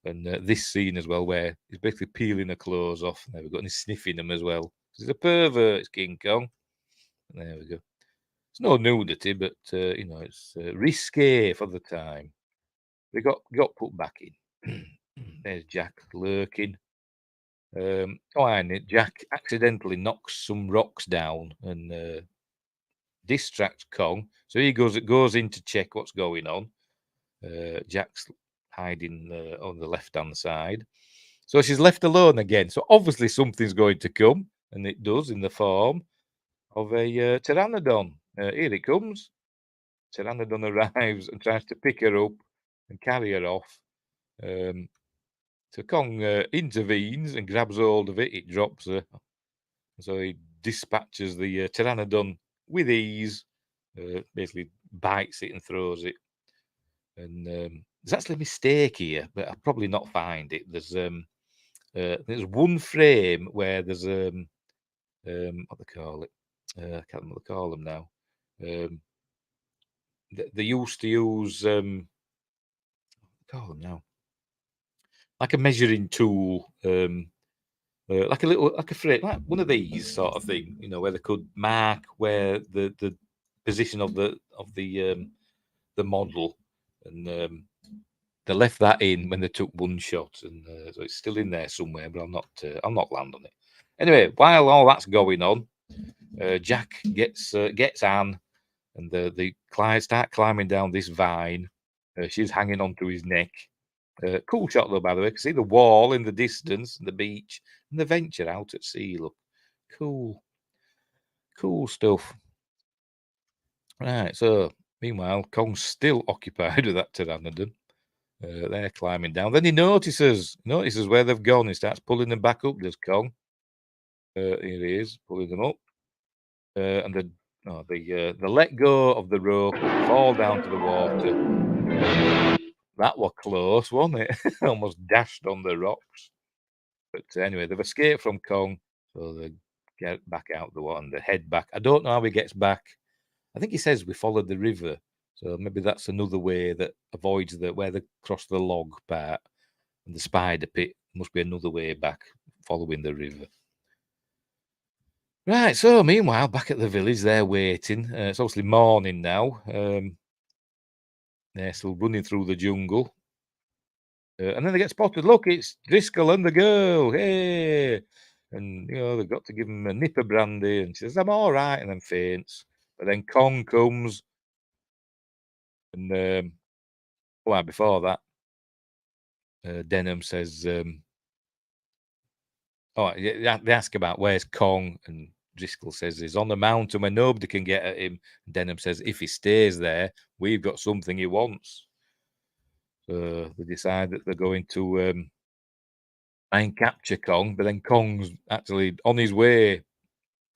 and this scene as well, where he's basically peeling her clothes off. There we go, and he's sniffing them as well. He's a pervert, it's King Kong. There we go. It's no nudity, but it's risque for the time. They got put back in. There's Jack lurking. Jack accidentally knocks some rocks down and distracts Kong. So he goes in to check what's going on. Jack's hiding on the left-hand side. So she's left alone again. So obviously something's going to come, and it does in the form of a pteranodon. Here it comes. Pteranodon arrives and tries to pick her up and carry her off. So Kong intervenes and grabs hold of it. It drops her. So he dispatches the pteranodon with ease. Basically bites it and throws it. And there's actually a mistake here, but I'll probably not find it. There's one frame where there's what they call it. I can't remember what they call them now. They used to use what they call them now, like a measuring tool, like a frame, like one of these sort of thing, where they could mark where the position of the model, and they left that in when they took one shot, and so it's still in there somewhere, but I'll not land on it. Anyway, while all that's going on, Jack gets Anne, and the clients start climbing down this vine. She's hanging onto his neck. Cool shot though, by the way. You can see the wall in the distance, and the beach, and the venture out at sea. Look, cool stuff. Right. So meanwhile, Kong's still occupied with that pteranodon. They're climbing down. Then he notices where they've gone. He starts pulling them back up. There's Kong. Here he is, pulling them up. And the let go of the rope, fall down to the water. That was close, wasn't it? Almost dashed on the rocks. But anyway, they've escaped from Kong, so they get back out the water and they head back. I don't know how he gets back. I think he says we followed the river, so maybe that's another way that avoids where they cross the log part and the spider pit. Must be another way back following the river. Right, so meanwhile, back at the village, they're waiting. It's obviously morning now. They're still running through the jungle. And then they get spotted. Look, it's Driscoll and the girl. Hey! And, they've got to give him a nip of brandy. And she says, I'm all right. And then faints. But then Kong comes. And, before that, Denham says, they ask about where's Kong. And Driscoll says he's on the mountain where nobody can get at him. And Denham says if he stays there, we've got something he wants. So they decide that they're going to try and capture Kong, but then Kong's actually on his way.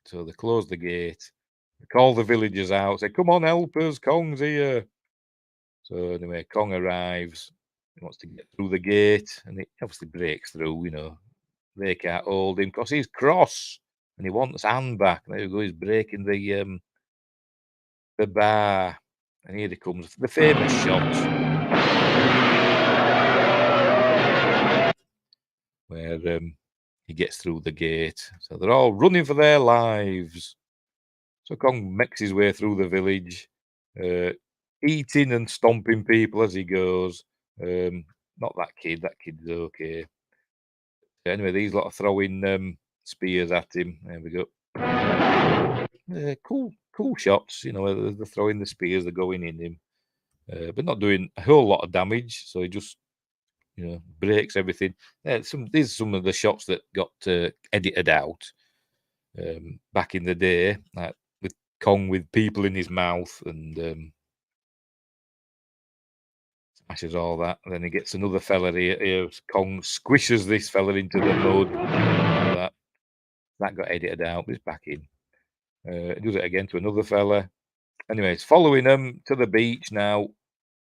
So they close the gate, they call the villagers out, say, come on, help us, Kong's here. So anyway, Kong arrives, he wants to get through the gate, and he obviously breaks through, they can't hold him because he's cross, and he wants Anne back. There you go, he's breaking the bar, and here he comes, the famous shot. Where he gets through the gate. So they're all running for their lives. So Kong makes his way through the village, eating and stomping people as he goes. Not that kid. That kid's okay. Anyway, these lot are throwing spears at him. There we go. Cool shots. They're throwing the spears. They're going in him, but not doing a whole lot of damage. So he just breaks everything. These are some of the shots that got edited out back in the day, like with Kong with people in his mouth and smashes all that. And then he gets another fella here. Kong squishes this fella into the mud. That got edited out, but it's back in. He does it again to another fella. Anyway, it's following them to the beach now,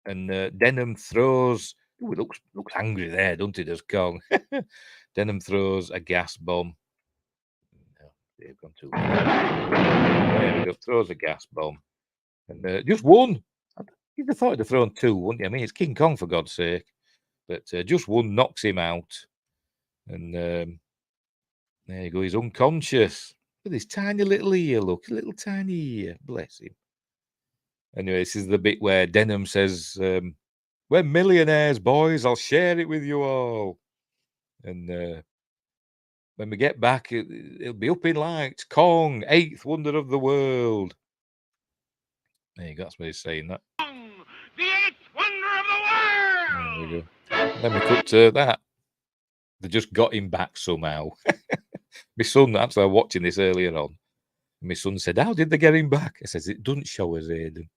and Denham throws. Ooh, it looks angry there, doesn't it, as Kong? Denham throws a gas bomb. No, they've gone too far. There we go, throws a gas bomb. And just one. You'd have thought he'd have thrown two, wouldn't you? I mean, it's King Kong, for God's sake. But just one knocks him out. And there you go, he's unconscious. With his tiny little ear, look, a little tiny ear. Bless him. Anyway, this is the bit where Denham says, we're millionaires, boys. I'll share it with you all. And when we get back, it'll be up in lights. Kong, 8th wonder of the world. There you go. That's what he's saying. That. The 8th wonder of the world. There we go. Then we cut to that. They just got him back somehow. My son, actually, I was watching this earlier on. My son said, "How did they get him back?" I says, "It doesn't show us, Aidan."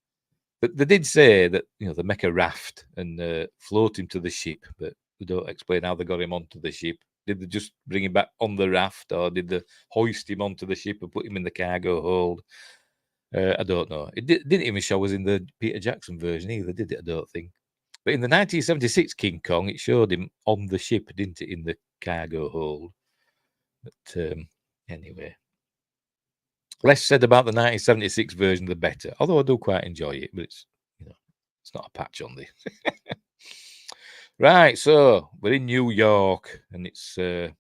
But they did say that they make a raft and float him to the ship, but they don't explain how they got him onto the ship. Did they just bring him back on the raft, or did they hoist him onto the ship and put him in the cargo hold? I don't know. It didn't even show us in the Peter Jackson version either, did it? I don't think. But in the 1976 King Kong, it showed him on the ship, didn't it, in the cargo hold? But anyway, less said about the 1976 version, the better. Although I do quite enjoy it, but it's it's not a patch on this. Right, so we're in New York, and it's a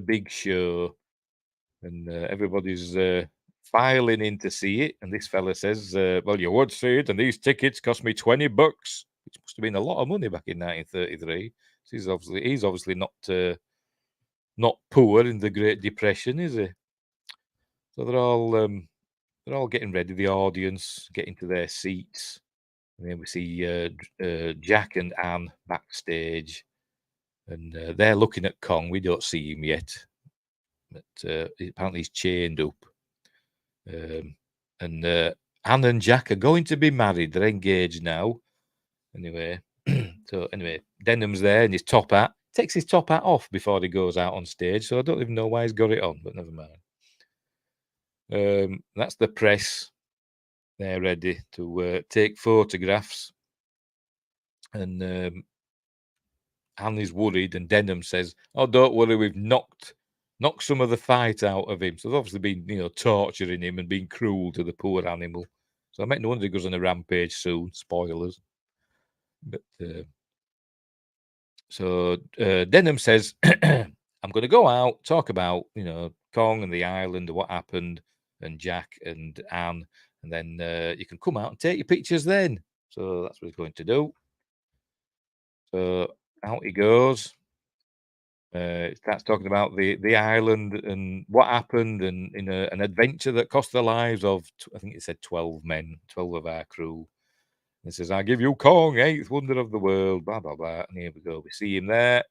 big show, and everybody's filing in to see it. And this fella says, "Well, you would see it, and these tickets cost me $20, which must have been a lot of money back in 1933." So he's obviously not poor in the Great Depression, is he? So they're all getting ready. The audience getting to their seats, and then we see Jack and Anne backstage, and they're looking at Kong. We don't see him yet, but apparently he's chained up. And Anne and Jack are going to be married. They're engaged now. Anyway, so anyway, Denham's there in his top hat. Takes his top hat off before he goes out on stage. So I don't even know why he's got it on, but never mind. That's the press. They're ready to take photographs. And Anne is worried, and Denham says, "Oh, don't worry, we've knocked some of the fight out of him." So they've obviously been, torturing him and being cruel to the poor animal. So I make no wonder he goes on a rampage soon. Spoilers. But so Denham says, "I'm going to go out, talk about Kong and the island and what happened, and Jack and Anne, and then you can come out and take your pictures then." So that's what he's going to do. So out he goes. Starts talking about the island and what happened, and in an adventure that cost the lives of, I think it said 12 men, 12 of our crew. And it says, "I give you Kong, eighth wonder of the world," blah, blah, blah. And here we go. We see him there,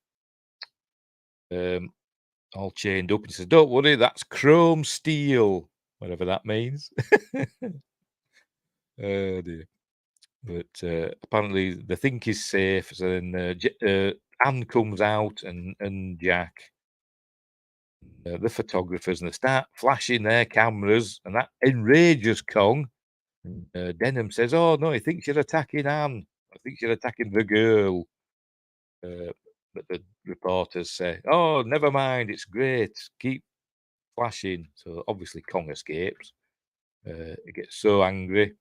all chained up. And he says, "Don't worry, that's chrome steel," whatever that means. Oh, dear. But apparently they think he's safe. So then Anne comes out, and Jack, the photographers, and they start flashing their cameras, and that enrages Kong. And Denham says, "Oh no, he thinks you're attacking Anne. I think you're attacking the girl." But the reporters say, "Oh, never mind, it's great. Keep flashing." So obviously Kong escapes. He gets so angry,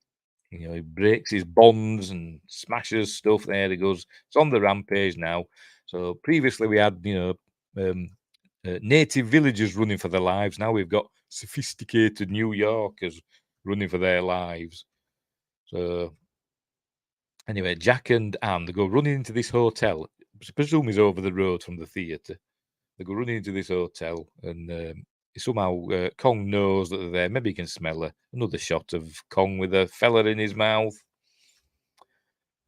he breaks his bonds and smashes stuff. There he goes. It's on the rampage now. So previously we had, native villagers running for their lives. Now we've got sophisticated New Yorkers running for their lives. So anyway, Jack and Anne, they go running into this hotel. I presume is over the road from the theatre. They go running into this hotel, and somehow Kong knows that they're there. Maybe he can smell another shot of Kong with a fella in his mouth.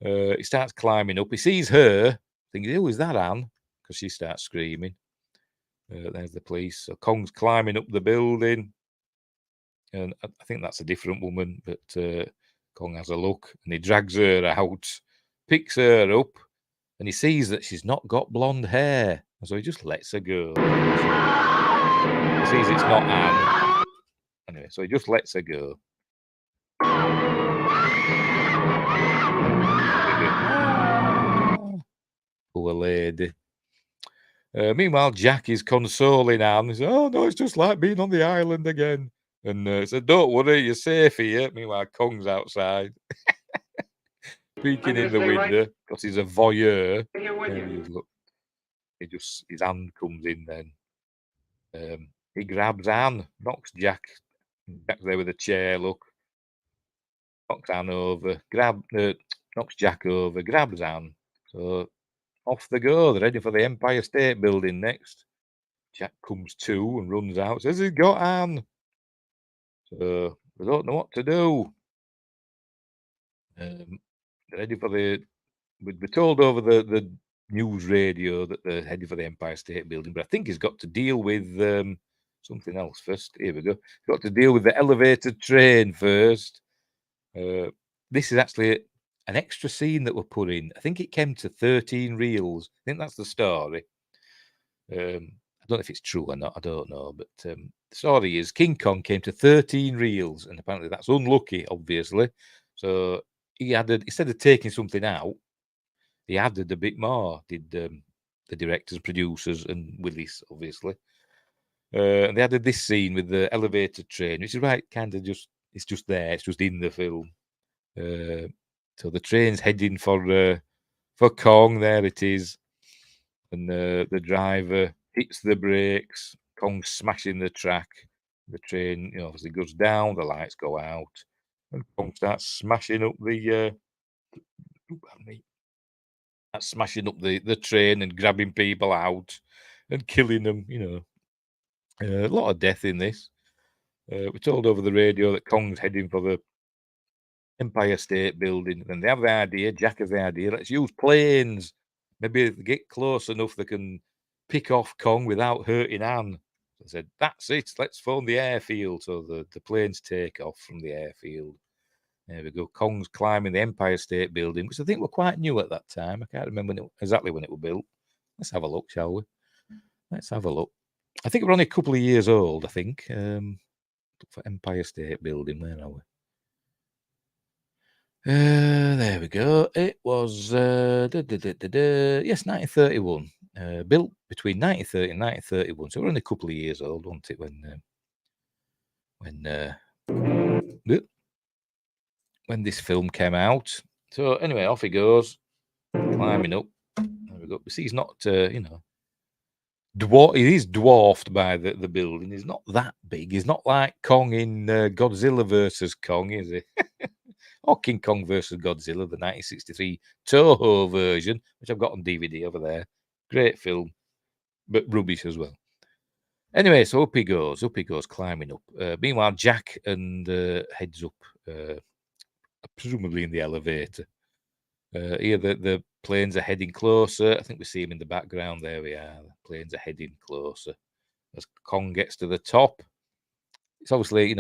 He starts climbing up. He sees her, thinking, "Who is that, Anne?" Because she starts screaming. There's the police. So Kong's climbing up the building, and I think that's a different woman, but Kong has a look, and he drags her out, picks her up, and he sees that she's not got blonde hair, and so he just lets her go. He sees it's not Anne. Anyway, so he just lets her go. Poor lady. Meanwhile, Jack is consoling Anne. He says, "Oh no, it's just like being on the island again." And said, "Don't worry, you're safe here." Meanwhile, Kong's outside, peeking in the window because he's a voyeur. There he is, look. His hand comes in then. He grabs Anne, knocks Jack. Jack's there with a chair, look. Knocks Anne over, knocks Jack over, grabs Anne. So off they go. They're ready for the Empire State Building next. Jack comes to and runs out, says he's got Anne. So they don't know what to do. They're ready for we're told over the news radio that they're heading for the Empire State Building, but I think he's got to deal with something else first. Here we go. He's got to deal with the elevated train first. This is actually an extra scene that were put in. I think it came to 13 reels. I think that's the story. I don't know if it's true or not. I don't know. But the story is King Kong came to 13 reels, and apparently that's unlucky, obviously. So he added, instead of taking something out, he added a bit more, did the directors, producers, and Willis, obviously. And they added this scene with the elevated train, which is right, kind of just, it's just there, it's just in the film. So the train's heading for Kong, there it is. And the driver hits the brakes, Kong's smashing the track. The train, obviously goes down, the lights go out, and Kong starts smashing up the train and grabbing people out and killing them. A lot of death in this. We're told over the radio that Kong's heading for the Empire State Building, and they have the idea, Jack has the idea, let's use planes. Maybe if they get close enough, they can pick off Kong without hurting Anne. I said, that's it, let's phone the airfield. So the planes take off from the airfield. There we go. Kong's climbing the Empire State Building, which I think were quite new at that time. I can't remember exactly when it was built. Let's have a look, shall we? Let's have a look. I think we're only a couple of years old, I think, for Empire State Building. Where are we? There we go. It was, yes, 1931. Built between 1930 and 1931. So we're only a couple of years old, wasn't it, when this film came out. So anyway, off he goes, climbing up. There we go. But see, he's not, he is dwarfed by the building. He's not that big. He's not like Kong in Godzilla versus Kong, is he? Or King Kong versus Godzilla, the 1963 Toho version, which I've got on DVD over there. Great film, but rubbish as well. Anyway, so up he goes, climbing up. Meanwhile, Jack and heads up, presumably in the elevator. Here, the planes are heading closer. I think we see him in the background. There we are. The planes are heading closer. As Kong gets to the top, it's obviously,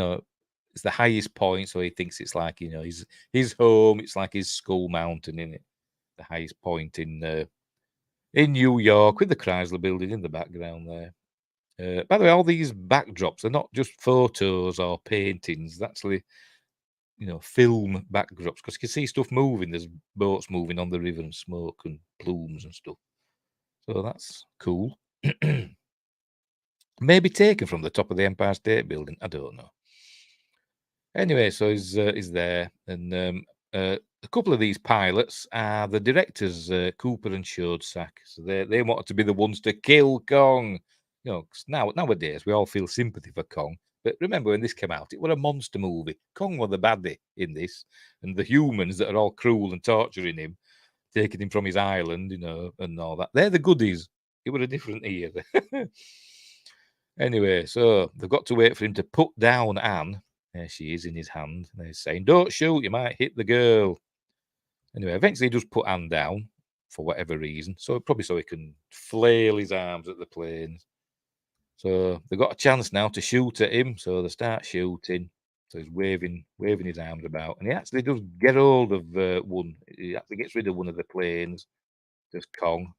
it's the highest point, so he thinks it's like, his home. It's like his school mountain, isn't it? The highest point in New York, with the Chrysler Building in the background there. By the way, all these backdrops are not just photos or paintings. It's actually, film backdrops, because you can see stuff moving. There's boats moving on the river and smoke and plumes and stuff. So that's cool. Maybe taken from the top of the Empire State Building. I don't know. Anyway, so he's there, and a couple of these pilots are the directors, Cooper and Schoedsack. So they wanted to be the ones to kill Kong. 'Cause nowadays we all feel sympathy for Kong. But remember when this came out, it was a monster movie. Kong was the baddie in this, and the humans that are all cruel and torturing him, taking him from his island, and all that. They're the goodies. It was a different era. Anyway, so they've got to wait for him to put down Anne. There she is in his hand. And he's saying, don't shoot, you might hit the girl. Anyway, eventually he does put Anne down for whatever reason. Probably so he can flail his arms at the planes. So they've got a chance now to shoot at him. So they start shooting. So he's waving his arms about. And he actually does get hold of one. He actually gets rid of one of the planes. Just Kong.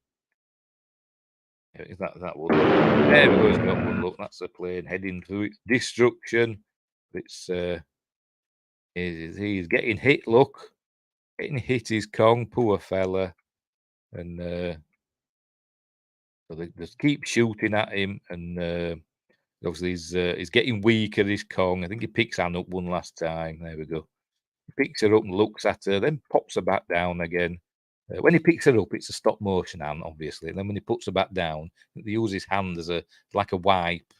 Is that one? There we go. He's got one. Look, that's a plane heading to its destruction. It's he's getting hit. Look, getting hit is Kong, poor fella, and so they just keep shooting at him, and obviously he's getting weaker. This Kong, I think he picks Anne up one last time. There we go. He picks her up and looks at her, then pops her back down again. When he picks her up, it's a stop motion Anne, obviously. And then when he puts her back down, they use his hand as like a wipe.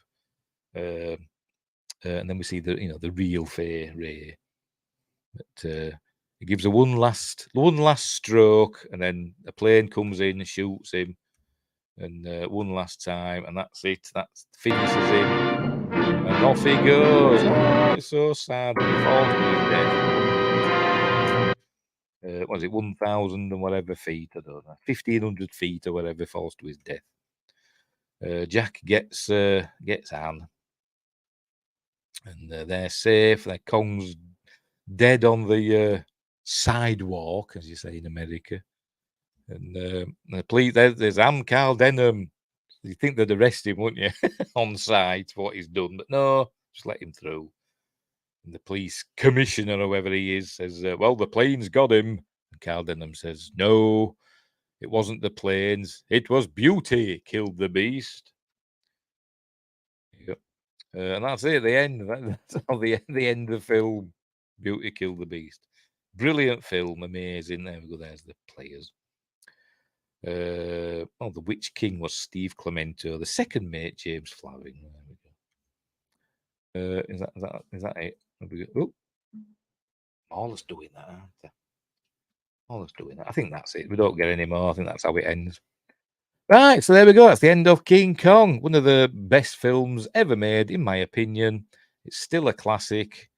And then we see the real Fay Ray. But he gives her one last stroke, and then a plane comes in and shoots him, and one last time, and that's it. That finishes him, and off he goes. Oh, it's so sad. He falls to his death. what is it, 1,000 and whatever feet? I don't know, 1,500 feet or whatever, falls to his death. Jack gets Anne, and they're safe. Their Kong's dead on the sidewalk, as you say in America. And the police, there's Anne, Carl Denham. You'd think they'd arrest him, wouldn't you, on sight for what he's done? But no, just let him through. And the police commissioner, or whoever he is, says, well, the plane's got him. And Carl Denham says, no, it wasn't the planes. It was Beauty killed the beast. Yep. And that's it, the end. That's how the end of the film. Beauty killed the beast. Brilliant film, amazing. There we go, there's the players. The Witch King was Steve Clemento. The second mate, James Flavin. There we go. Is that it? Oh, Marla's doing that, aren't they? Marla's doing that. I think that's it. We don't get any more. I think that's how it ends. Right, so there we go. That's the end of King Kong. One of the best films ever made, in my opinion. It's still a classic.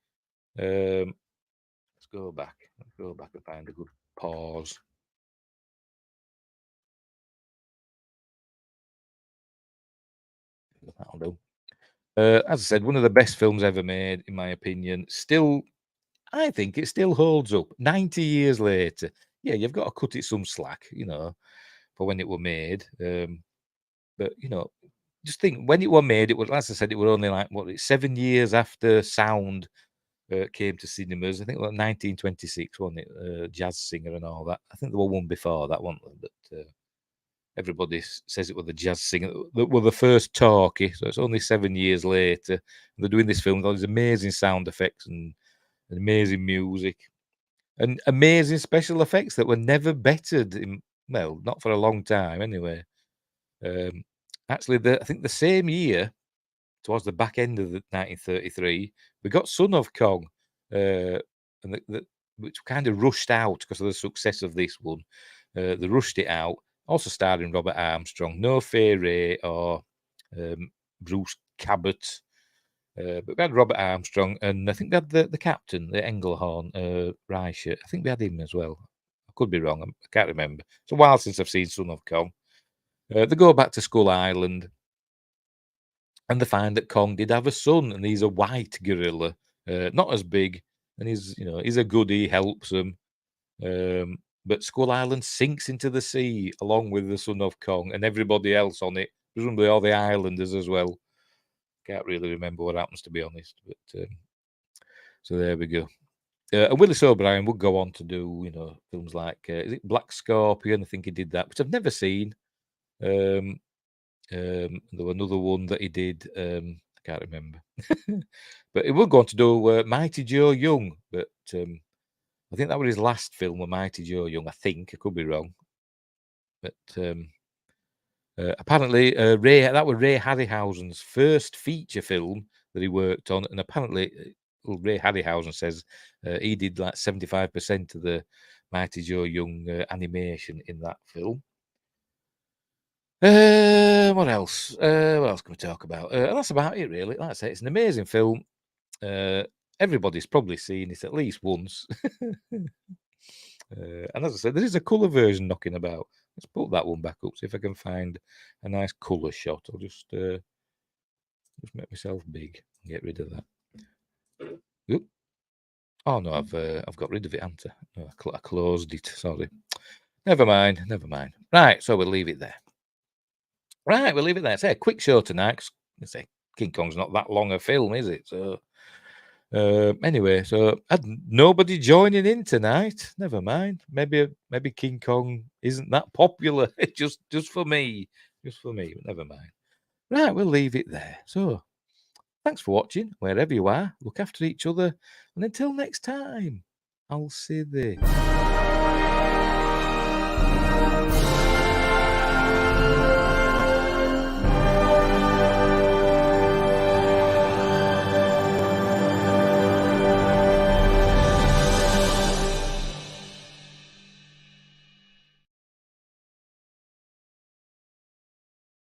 Let's go back. Let's go back and find a good pause. That'll do. As I said, one of the best films ever made, in my opinion. Still, I think it still holds up. 90 years later. Yeah, you've got to cut it some slack, for when it were made. But, just think, when it were made, it was, as I said, it was only like, 7 years after sound came to cinemas. I think it was 1926, wasn't it? Jazz Singer and all that. I think there were one before that, wasn't there? But everybody says it was the Jazz Singer that were the first talkie. So it's only 7 years later. They're doing this film with all these amazing sound effects and amazing music and amazing special effects that were never bettered not for a long time anyway. Actually, I think the same year, towards the back end of the 1933, we got Son of Kong, and which kind of rushed out because of the success of this one. They rushed it out. Also starring Robert Armstrong, no Fay Ray or Bruce Cabot. But we had Robert Armstrong, and I think we had the captain, the Engelhorn, Reichert. I think we had him as well. I could be wrong. I can't remember. It's a while since I've seen Son of Kong. They go back to Skull Island, and they find that Kong did have a son, and he's a white gorilla, not as big, and he's a goodie, helps them. But Skull Island sinks into the sea along with the Son of Kong and everybody else on it, presumably all the islanders as well. Can't really remember what happens, to be honest. But so there we go. And Willis O'Brien would go on to do, films like is it Black Scorpion? I think he did that, which I've never seen. There was another one that he did. I can't remember. But he would go on to do Mighty Joe Young. But I think that was his last film, with Mighty Joe Young. I think I could be wrong. But apparently, that was Ray Harryhausen's first feature film that he worked on, and apparently, Ray Harryhausen says he did like 75% of the Mighty Joe Young animation in that film. What else? What else can we talk about? That's about it, really. Like I say, it's an amazing film. Everybody's probably seen it at least once. And as I said, there is a colour version knocking about. Let's put that one back up, see if I can find a nice colour shot. I'll just make myself big and get rid of that. Oop. Oh no, I've got rid of it, haven't I? No, I closed it. Sorry. Never mind. Right, so we'll leave it there. Right, we'll leave it there. Say a quick show tonight. Say King Kong's not that long a film, is it? So anyway, so had nobody joining in tonight. Never mind. Maybe King Kong isn't that popular. just for me. Just for me. But never mind. Right, we'll leave it there. So thanks for watching, wherever you are. Look after each other. And until next time, I'll see thee.